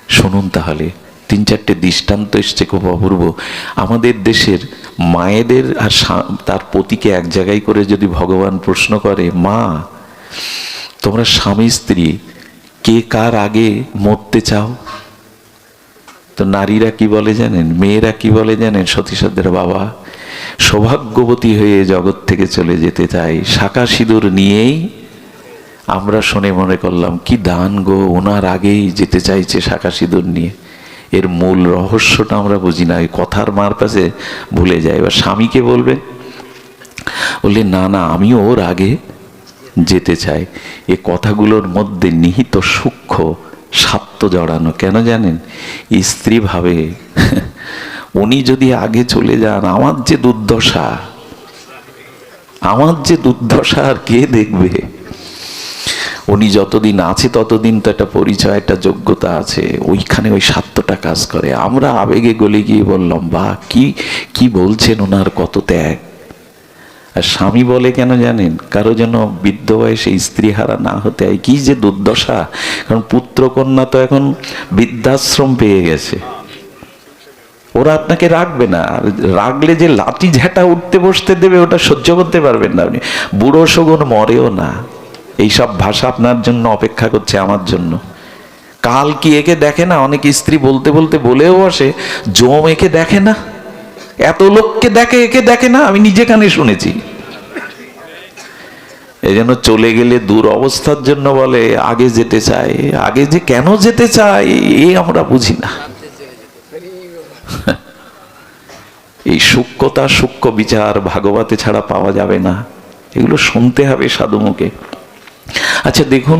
শুনুন তাহলে। 3-4টে দৃষ্টান্ত এসছে খুব অপূর্ব। আমাদের দেশের মায়েদের আর তার পতিকে এক জায়গায় করে যদি ভগবান প্রশ্ন করে, মা তোমরা স্বামী স্ত্রী কে কার আগে মরতে চাও? তো নারীরা কি বলে জানেন, মেয়েরা কি বলে জানেন? সতীসাধ্যের বাবা সৌভাগ্যবতী হয়ে জগৎ থেকে চলে যেতে চাই, শাঁখা সিঁদুর নিয়েই। আমরা শুনে মনে করলাম কি দান গো, ওনার আগেই যেতে চাইছে শাঁখা সিঁদুর নিয়ে। এর মূল রহস্যটা আমরা বুঝি না, কথার মার কাছে ভুলে যাই। এবার স্বামীকে বলবে, বললে না না আমিও ওর আগে যেতে চাই। এ কথাগুলোর মধ্যে নিহিত সূক্ষ্ম স্বার্থ জড়ানো। কেন জানেন? স্ত্রী ভাবে উনি যদি আগে চলে যান আমার যে দুর্দশা, আমার যে দুর্দশা আর কে দেখবে? উনি যতদিন আছে ততদিন তো একটা পরিচয়, একটা যোগ্যতা আছে, ওইখানে ওই স্বার্থটা কাজ করে। আমরা আবেগে গলে গিয়ে বললাম, বা কি কি বলছেন, ওনার কত ত্যাগ। আর স্বামী বলে কেন জানেন? কারো যেন বৃদ্ধ বয়সে স্ত্রী হারা না হতে হয়। কি যে দুর্দশা! কারণ পুত্র কন্যা তো এখন বৃদ্ধাশ্রম পেয়ে গেছে, ওরা আপনাকে রাখবে না। আর রাখলে যে লাঠি ঝাঁটা উঠতে বসতে দেবে, ওটা সহ্য করতে পারবেন না আপনি। বুড়ো শগুন মরেও না। এইসব ভাষা আপনার জন্য অপেক্ষা করছে, আমার জন্য। কাল কি একে দেখে না? অনেক স্ত্রী বলতে বলতে বলেও আসে, জম একে দেখে না, এত লোককে দেখে, একে দেখে না। আমি নিজে কানে শুনেছি। এই জন্য চলে গেলে দূর অবস্থার জন্য বলে আগে যেতে চাই। আগে যে কেন যেতে চাই এ আমরা বুঝি না। এই সূক্ষ্মতা, সূক্ষ্ম বিচার ভাগবতে ছাড়া পাওয়া যাবে না। এগুলো শুনতে হবে সাধু মুখে। আচ্ছা দেখুন,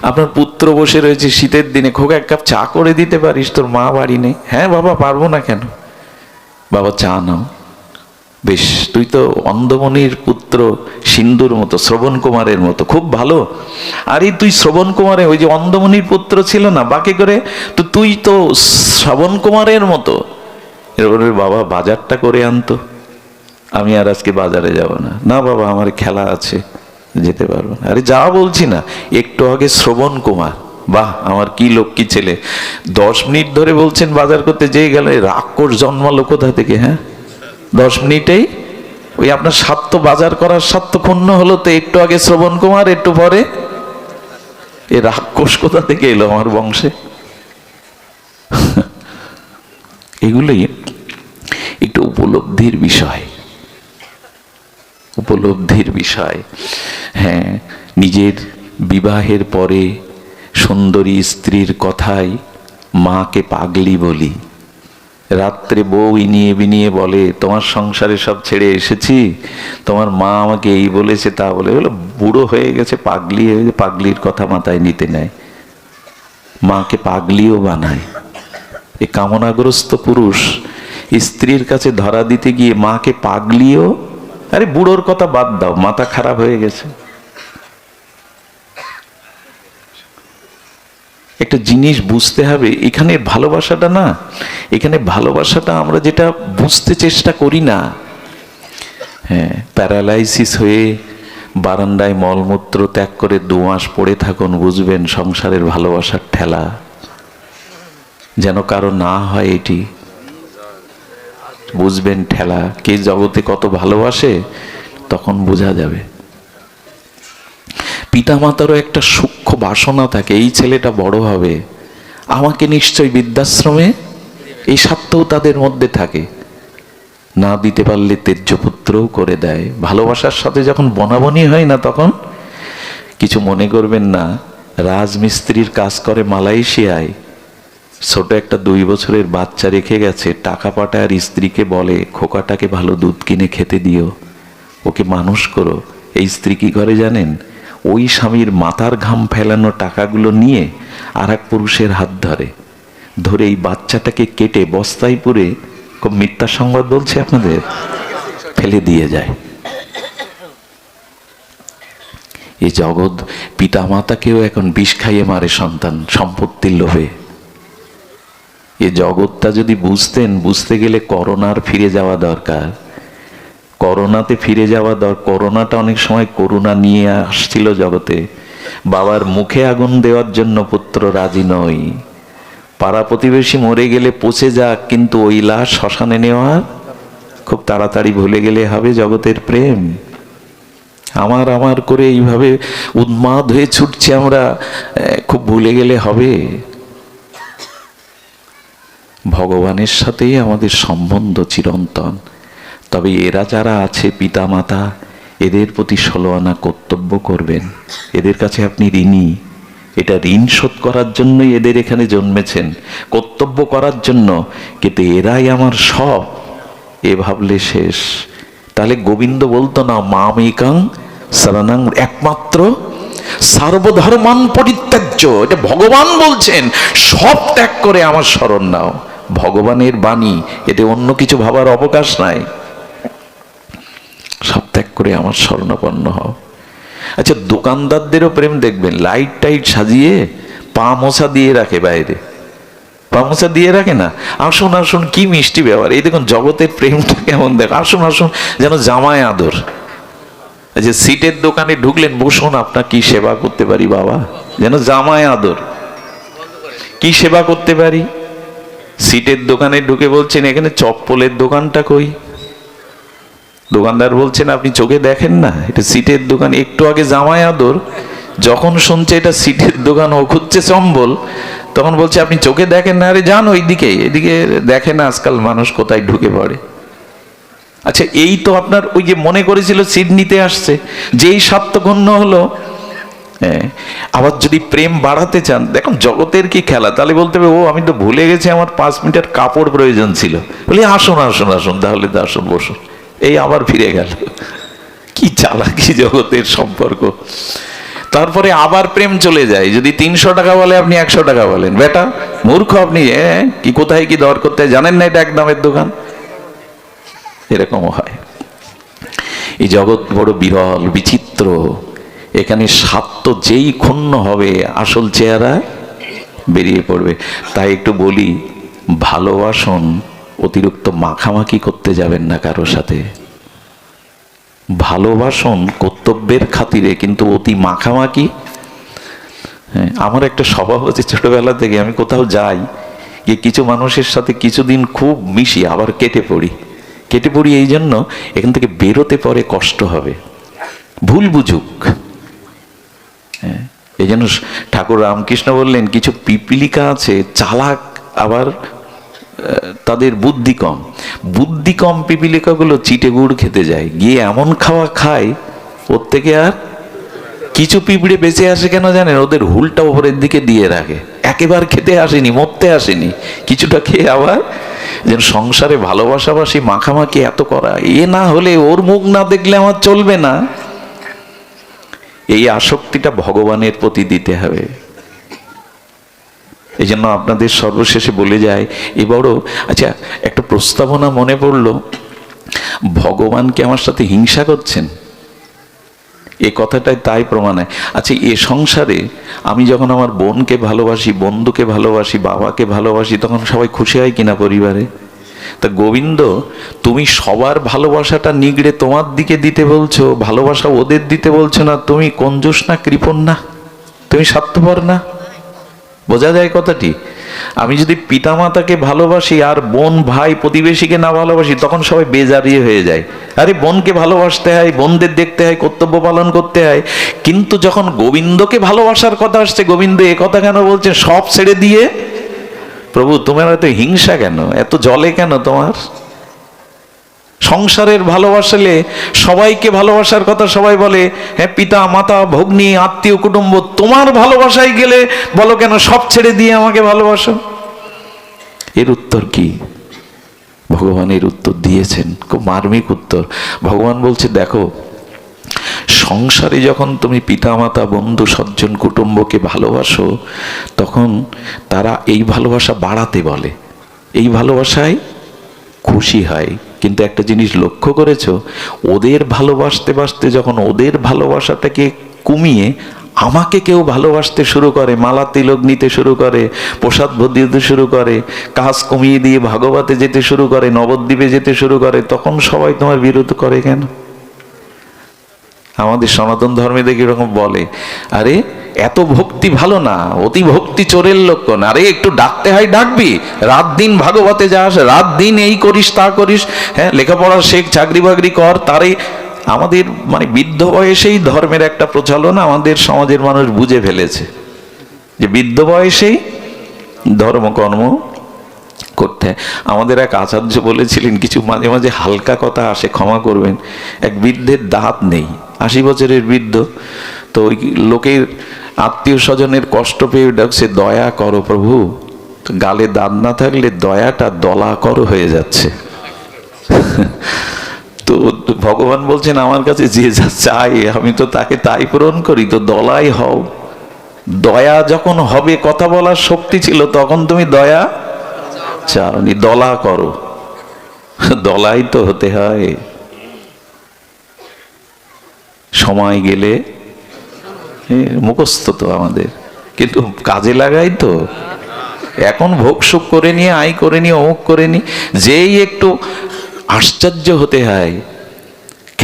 আপনার পুত্র বসে রয়েছে শীতের দিনে, খোকা এক কাপ চা করে দিতে পারিস? তোর মা বাড়ি নেই। হ্যাঁ বাবা, পারবো না কেন? বাবা চা নাও। বেশ, তুই তো অন্ধমণির পুত্র, সিন্ধুর মতো, শ্রবণ কুমারের মতো, খুব ভালো। আরে তুই শ্রবণ কুমারে, ওই যে অন্ধমণির পুত্র ছিল না বাঁকে করে, তো তুই তো শ্রবণ কুমারের মতো। এরপরে বাবা বাজারটা করে আনতো। আমি আর আজকে বাজারে যাব না। না বাবা, আমার খেলা আছে, যেতে পারবো না। আরে যা বলছি না, একটু আগে শ্রবণ কুমার, বাহ আমার কি লক্ষ্মী ছেলে, 10 মিনিট ধরে বলছেন বাজার করতে, যেয়ে গেল রাক্ষস জন্মালো কোথা থেকে? হ্যাঁ, 10 মিনিটেই ওই আপনার স্বার্থ, বাজার করার স্বার্থ ক্ষুণ্ণ হলো তো। একটু আগে শ্রবণ কুমার, একটু পরে এ রাক্ষস কোথা থেকে এলো আমার বংশে? এগুলোই একটু উপলব্ধির বিষয়, উপলব্ধির বিষয়। হ্যাঁ, নিজের বিবাহের পরে সুন্দরী স্ত্রীর কথায় মাকে পাগলি বলি। রাত্রে বউ ইনিয়ে বিনিয়ে বলে, তোমার সংসারে সব ছেড়ে এসেছি, তোমার মা আমাকে এই বলেছে তা বলে। বলে বুড়ো হয়ে গেছে, পাগলি হয়ে গেছে, পাগলির কথা মাথায় নিতে নেয়, মাকে পাগলিও বানায়। এ কামনাগ্রস্ত পুরুষ স্ত্রীর কাছে ধরা দিতে গিয়ে মাকে পাগলিও। আরে বুড়োর কথা বাদ দাও, মাথা খারাপ হয়ে গেছে। একটা জিনিস বুঝতে হবে, এখানে ভালোবাসাটা না, এখানে ভালোবাসাটা আমরা যেটা বুঝতে চেষ্টা করি না। হ্যাঁ, প্যারালাইসিস হয়ে বারান্দায় মলমূত্র ত্যাগ করে 2 মাস পড়ে থাকুন, বুঝবেন সংসারের ভালোবাসার ঠেলা যেন কারো না হয়। এটি বুঝবেন ঠেলা কে জগতে কত ভালোবাসে, তখন বোঝা যাবে। পিতামাতারও একটা সূক্ষ্ম বাসনা থাকে, এই ছেলেটা বড় হবে, আমাকে নিশ্চয় বৃদ্ধাশ্রমে, এই স্বার্থও তাদের মধ্যে থাকে। না দিতে পারলে তেজ্যপুত্রও করে দেয়। ভালোবাসার সাথে যখন বনাবনি হয় না, তখন কিছু মনে করবেন না। রাজমিস্ত্রির কাজ করে মালয়েশিয়ায়, ছোট একটা 2 বছরের বাচ্চা রেখে গেছে, টাকা পাঠায় আর স্ত্রীকে বলে খোকাটাকে ভালো দুধ কিনে খেতে দিও, ওকে মানুষ করো। এই স্ত্রী কি করে জানেন? ওই স্বামীর মাথার ঘাম ফেলানো টাকাগুলো নিয়ে আর এক পুরুষের হাত ধরে, ধরে এই বাচ্চাটাকে কেটে বস্তায় পুরে, খুব মিথ্যা সংবাদ বলছে আপনাদের, ফেলে দিয়ে যায়। এই জগৎ পিতা মাতাকেও এখন বিষ খাইয়ে মারে সন্তান, সম্পত্তির লোভে। এই জগৎটা যদি বুঝতেন, বুঝতে গেলে করোনার ফিরে যাওয়া দরকার। করোনাতে ফিরে যাওয়া দরকার। করোনাটা অনেক সময় করুণা নিয়ে আসছিল জগতে। বাবার মুখে আগুন দেওয়ার জন্য পুত্র রাজি নয়। পাড়া প্রতিবেশী মরে গেলে পচে যাক, কিন্তু ওই লাশ শ্মশানে নেওয়ার খুব তাড়াতাড়ি ভুলে গেলে হবে জগতের প্রেম। আমার আমার করে এইভাবে উন্মাদ হয়ে ছুটছি আমরা, খুব ভুলে গেলে হবে। ভগবানের সাথেই আমাদের সম্বন্ধ চিরন্তন। তবে এরা যারা আছে পিতা মাতা, এদের প্রতি 16 আনা কর্তব্য করবেন। এদের কাছে আপনি ঋণী। এটা ঋণ শোধ করার জন্যই এদের এখানে জন্মেছেন, কর্তব্য করার জন্য। কিন্তু এরাই আমার সব, এ ভাবলে শেষ। তাহলে গোবিন্দ বলতো না মামেকাং শরণং, একমাত্র সর্বধর্মান পরিত্যাজ্য। এটা ভগবান বলছেন, সব ত্যাগ করে আমার শরণ নাও। ভগবানের বাণী, এতে অন্য কিছু ভাবার অবকাশ নাই। সব ত্যাগ করে আমার শরণাপন্ন হও। আচ্ছা, দোকানদারদেরও প্রেম দেখবেন, লাইট টাইট সাজিয়ে পা মোছা দিয়ে রাখে বাইরে, পা মোছা দিয়ে রাখে না। আসুন আসুন, কি মিষ্টি ব্যাপার। এই দেখুন জগতের প্রেমটা কেমন দেখ, আসুন আসুন, যেন জামায় আদর। যে সিটের দোকানে ঢুকলেন, বসুন, আপনার কি সেবা করতে পারি বাবা, যেন জামায় আদর, কি সেবা করতে পারি। সিটের দোকানে ঢুকে বলছেন এখানে চপ্পলের দোকানটা কই? দোকানদার বলছেন আপনি চোখে দেখেন না, এটা সিটের দোকান। একটু আগে জামায় আদর, যখন শুনছে এটা সিটের দোকান, ও খুঁজছে চম্বল, তখন বলছে আপনি চোখে দেখেন না। আরে যান ওইদিকে, এদিকে দেখেন আজকাল মানুষ কোথায় ঢুকে পড়ে। আচ্ছা, এই তো আপনার ওই যে মনে করেছিল সিট নিতে আসছে, যেই স্বার্থগণ্য হলো। আবার যদি প্রেম বাড়াতে চান, দেখুন জগতের কি খেলা, তাহলে বলতে হবে ও আমি তো ভুলে গেছি আমার 5 মিটার কাপড় প্রয়োজন ছিল, বলি আসুন আসুন আসুন, তাহলে তো আসুন বসুন, এই আবার ফিরে গেল। কি চালাকি জগতের সম্পর্ক। তারপরে আবার প্রেম চলে যায়, যদি 300 টাকা বলে আপনি 100 টাকা বলেন, বেটা মূর্খ আপনি, কি কোথায় কি দর করতে জানেন না, এটা এক দামের দোকান। এরকমও হয়। এই জগৎ বড় বিরল বিচিত্র, এখানে স্বার্থ যেই ক্ষুণ্ণ হবে আসল চেহারা বেরিয়ে পড়বে। তাই একটু বলি, ভালোবাসুন, অতিরিক্ত মাখামাখি করতে যাবেন না কারো সাথে। ভালোবাসুন কর্তব্যের খাতিরে, কিন্তু অতি মাখামাখি। হ্যাঁ, আমার একটা স্বভাব হচ্ছে, ছোটবেলা থেকে আমি কোথাও যাই, গিয়ে কিছু মানুষের সাথে কিছুদিন খুব মিশি, আবার কেটে পড়ি এই জন্য এখান থেকে বেরোতে পরে কষ্ট হবে, ভুল বুঝুক। হ্যাঁ, এই জন্য ঠাকুর রামকৃষ্ণ বললেন কিছু পিপলিকা আছে চালাক, আবার তাদের বুদ্ধি কম পিপিলিকাগুলো চিটে গুড় খেতে যায়, গিয়ে এমন খাওয়া খায় ওর থেকে আর কিছু পিঁপড়ে বেঁচে আসে কেন জানেন? ওদের হুলটা উপরের দিকে দিয়ে রাখে, একেবারে খেতে আসেনি, মরতে আসেনি, কিছুটা খেয়ে আবার। যেন সংসারে ভালোবাসাবাসি মাখামাখি এত করা, এ না হলে ওর মুখ না দেখলে আমার চলবে না, এই আসক্তিটা ভগবানের প্রতি দিতে হবে। এই জন্য আপনাদের সর্বশেষে বলে যায়, এবারও আচ্ছা একটা প্রস্তাবনা মনে পড়লো, ভগবান কি আমার সাথে হিংসা করছেন? এ কথাটাই তাই প্রমাণ হয়। আচ্ছা, এ সংসারে আমি যখন আমার বোনকে ভালোবাসি, বন্ধুকে ভালোবাসি, বাবাকে ভালোবাসি, তখন সবাই খুশি হয় কিনা পরিবারে? তা গোবিন্দ, তুমি সবার ভালোবাসাটা নিগড়ে তোমার দিকে দিতে বলছো, ভালোবাসা ওদের দিতে বলছো না, তুমি কঞ্জুস না, কৃপণ না, তুমি স্বার্থপর না? বোঝা যায় কথাটি? আমি যদি পিতামাতাকে ভালোবাসি আর বোন ভাই প্রতিবেশীকে না ভালোবাসি, তখন সবাই বেজারিয়ে হয়ে যায়। আরে বোনকে ভালোবাসতে হয়, বোনদের দেখতে হয়, কর্তব্য পালন করতে হয়। কিন্তু যখন গোবিন্দকে ভালোবাসার কথা আসছে, গোবিন্দ এ কথা কেন বলছেন? সব ছেড়ে দিয়ে, প্রভু তোমার এত হিংসা কেন, এত জলে কেন তোমার? সংসারের ভালোবাসলে সবাইকে ভালোবাসার কথা সবাই বলে, হ্যাঁ পিতা মাতা ভগ্নী আত্মীয় কুটুম্ব, তোমার ভালোবাসায় গেলে বলো কেন সব ছেড়ে দিয়ে আমাকে ভালোবাসো? এর উত্তর কি? ভগবানের উত্তর দিয়েছেন, খুব মার্মিক উত্তর। ভগবান বলছে, দেখো সংসারে যখন তুমি পিতামাতা বন্ধু সজ্জন কুটুম্বকে ভালোবাসো, তখন তারা এই ভালোবাসা বাড়াতে বলে, এই ভালোবাসায় খুশি হয়। কিন্তু একটা জিনিস লক্ষ্য করেছো, ওদের ভালোবাসতে বাসতে যখন ওদের ভালোবাসাটাকে কমিয়ে আমাকে কেউ ভালোবাসতে শুরু করে, মালা তিলক নিতে শুরু করে, প্রসাদ ভোগ দিতে শুরু করে, কাজ কমিয়ে দিয়ে ভাগবতে যেতে শুরু করে, নবদ্বীপে যেতে শুরু করে, তখন সবাই তোমার বিরোধ করে কেন? আমাদের সনাতন ধর্মে দেখি এরকম বলে, আরে এত ভক্তি ভালো না, অতি ভক্তি চোরের লক্ষণ। আরে একটু ডাকতে হয় ডাকবি, রাত দিন ভাগবতে যাস, রাত দিন এই করিস তা করিস, হ্যাঁ লেখাপড়া শেখ, চাকরি বাকরি কর। তারে আমাদের মানে বৃদ্ধ বয়সেই ধর্মের একটা প্রচলন আমাদের সমাজের মানুষ বুঝে ফেলেছে, যে বৃদ্ধ বয়সেই ধর্মকর্ম করতে হয়। আমাদের এক আচার্য বলেছিলেন, কিছু মাঝে মাঝে হালকা কথা আসে, ক্ষমা করবেন। এক বৃদ্ধের দাঁত নেই, 80 বছরের বৃদ্ধ, তো ওই লোকের আত্মীয় স্বজনের কষ্ট পেয়ে ডাকছে, দয়া করো প্রভু। গালে দাঁত না থাকলে দয়াটা দলা কর হয়ে যাচ্ছে। তো ভগবান বলছেন, আমার কাছে যে যা চাই আমি তো তাকে তাই পূরণ করি, তো দলাই হও। দয়া যখন হবে, কথা বলার শক্তি ছিল, তখন তুমি দয়া চাওনি, দলা করো। দলাই তো হতে হয়, সময় গেলে মুখস্থ তো আমাদের, কিন্তু কাজে লাগাই তো। এখন ভোগ সুখ করে নিয়ে, আয় করে নিয়ে, অমুক করে নি, যেই একটু আশ্চর্য হতে হয়,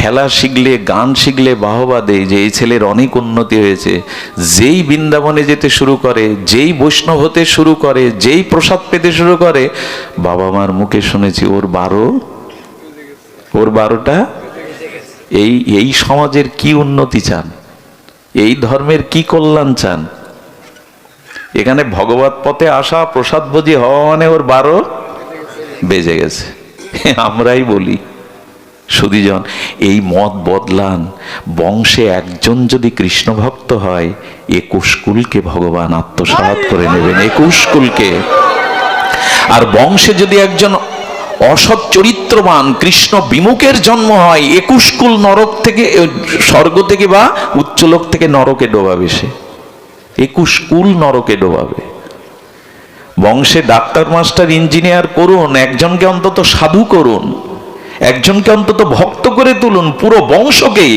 খেলা শিখলে, গান শিখলে বাহবা দেয় যে এই ছেলের অনেক উন্নতি হয়েছে। যেই বৃন্দাবনে যেতে শুরু করে, যেই বৈষ্ণব হতে শুরু করে, যেই প্রসাদ পেতে শুরু করে, বাবা মার মুখে শুনেছি ওর 12টা। এই সমাজের কি উন্নতি চান? এই ধর্মের কি কল্যাণ চান? এখানে ভগবত পথে আসা, প্রসাদ ভোজি হওয়া মানে ওর 12 বেজে গেছে। আমরাই বলি সুধীজন, এই মত বদলান। বংশে একজন যদি কৃষ্ণ ভক্ত হয়, 21 কুলকে ভগবান আত্মসাৎ করে নেবেন, 21 কুলকে। আর বংশে যদি একজন অসৎ চরিত্রবান কৃষ্ণ বিমুখের জন্ম হয়, 21 কুল নরক থেকে, স্বর্গ থেকে বা উচ্চলোক থেকে নরকে ডোবাবে সে। 21 কুল নরকে ডোবাবে। বংশে ডাক্তার, মাস্টার, ইঞ্জিনিয়ার করুন, একজনকে অন্তত সাধু করুন, একজনকে অন্তত ভক্ত করে তুলুন, পুরো বংশকেই।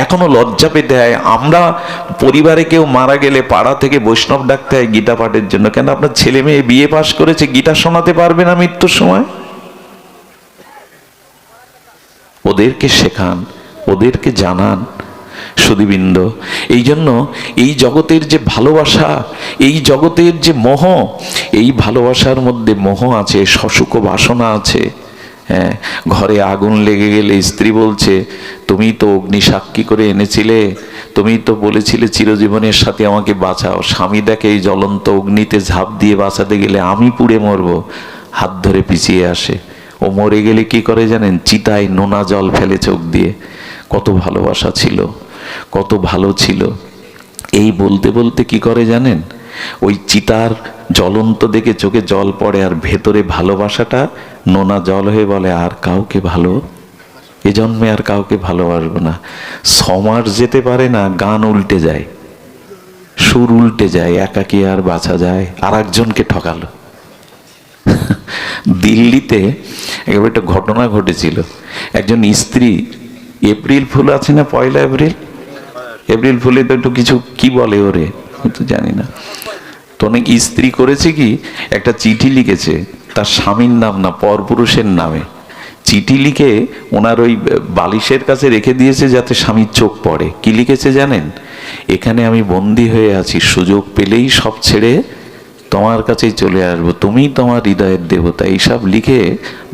এখনো লজ্জা পেতে হয়। আমরা পরিবারে কেউ মারা গেলে পাড়া থেকে বৈষ্ণব ডাকতে হয় গীতা পাঠের জন্য। কেন? আপনার ছেলে মেয়ে বিয়ে পাশ করেছে, গীতা শোনাতে পারবে না মৃত্যুর সময়? ওদেরকে শেখান, ওদেরকে জানান। সুধীবৃন্দ, এই জন্য এই জগতের যে ভালোবাসা, এই জগতের যে মোহ, এই ভালোবাসার মধ্যে মোহ আছে, সশুক বাসনা আছে। হ্যাঁ, ঘরে আগুন লেগে গেলে স্ত্রী বলছে, তুমি তো অগ্নি সাক্ষী করে এনেছিলে, তুমি তো বলেছিলে চিরজীবনের সাথে আমাকে বাঁচাও। স্বামী দেখে এই জ্বলন্ত অগ্নিতে ঝাঁপ দিয়ে বাঁচাতে গেলে আমি পুড়ে মরবো, হাত ধরে পিছিয়ে আসে। ও মরে গেলে কি করে জানেন? চিতায় নোনা জল ফেলে চোখ দিয়ে। কত ভালোবাসা ছিল, কত ভালো ছিল। এই বলতে বলতে কি করে জানেন? ওই চিতার জ্বলন্ত দেখে চোখে জল পড়ে, আর ভেতরে ভালোবাসাটা নোনা জল হয়ে বলে, আর কাউকে ভালো, এ জন্মে আর কাউকে ভালোবাসবো না। 6 মাস যেতে পারে না, গান উল্টে যায়, সুর উল্টে যায়, একাকী আর বাঁচা যায়। আর একজনকে ঠকালো। দিল্লিতে একবার একটা ঘটনা ঘটেছিল। একজন স্ত্রী, এপ্রিল ফুল আছে না, 1 এপ্রিল, এপ্রিল ফুলে তো একটু কিছু কি বলে ওরে, তো জানি না। তো অনেক স্ত্রী করেছে কি, একটা চিঠি লিখেছে তার স্বামীর নাম না, পরপুরুষের নামে। চিঠি লিখে ওনার ওই বালিশের কাছে রেখে দিয়েছে যাতে স্বামীর চোখ পড়ে। কি লিখেছে জানেন? এখানে আমি বন্দী হয়ে আছি, সুযোগ পেলেই সব ছেড়ে তোমার কাছেই চলে আসবো, তুমিই তোমার হৃদয়ের দেবতা। এইসব লিখে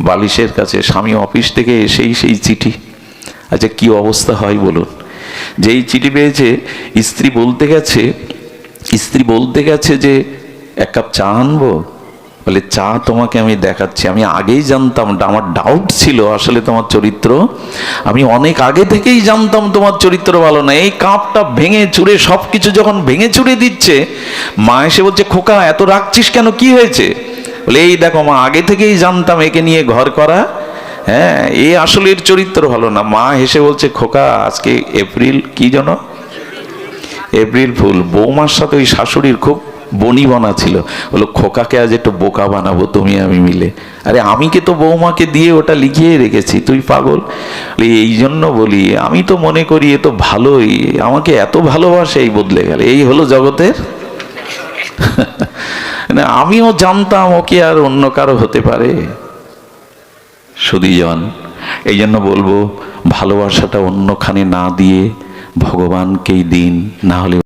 বালিশের কাছে, স্বামী অফিস থেকে এসেই সেই চিঠি। আচ্ছা কি অবস্থা হয় বলুন? যেই চিঠি পেয়েছে, স্ত্রী বলতে গেছে যে 1 কাপ চা আনবো। বলে, চা তোমাকে আমি দেখাচ্ছি। আমি আগেই জানতাম, আমার ডাউট ছিল আসলে তোমার চরিত্র, আমি অনেক আগে থেকেই জানতাম তোমার চরিত্র ভালো না। এই কাপটা ভেঙে চুরে, সবকিছু যখন ভেঙে চুরে দিচ্ছে, মা এসে বলছে, খোকা এত রাখছিস কেন, কি হয়েছে? বলে, এই দেখো মা, আগে থেকেই জানতাম একে নিয়ে ঘর করা। হ্যাঁ, এ আসলে এর চরিত্র ভালো না। মা হেসে বলছে, খোকা আজকে এপ্রিল, কি যেন এপ্রিল ফুল। বৌমার সাথে ওই শাশুড়ির খুব বনিবনা ছিল। বলো, খোকাকে আজ একটু বোকা বানাবো তুমি আমি মিলে। আরে আমি কে তো বৌমাকে দিয়ে ওটা লিখিয়ে রেখেছি, তুই পাগল। এই জন্য বলি, আমি তো মনে করি এ তো ভালোই, আমাকে এত ভালোবাসে, এই বদলে গেল। এই হলো জগতের। আমিও জানতাম ওকে আর অন্য কারো হতে পারে। সুধীজন, এই জন্য বলবো, ভালোবাসাটা অন্যখানে না দিয়ে ভগবানকেই দিন, না হলে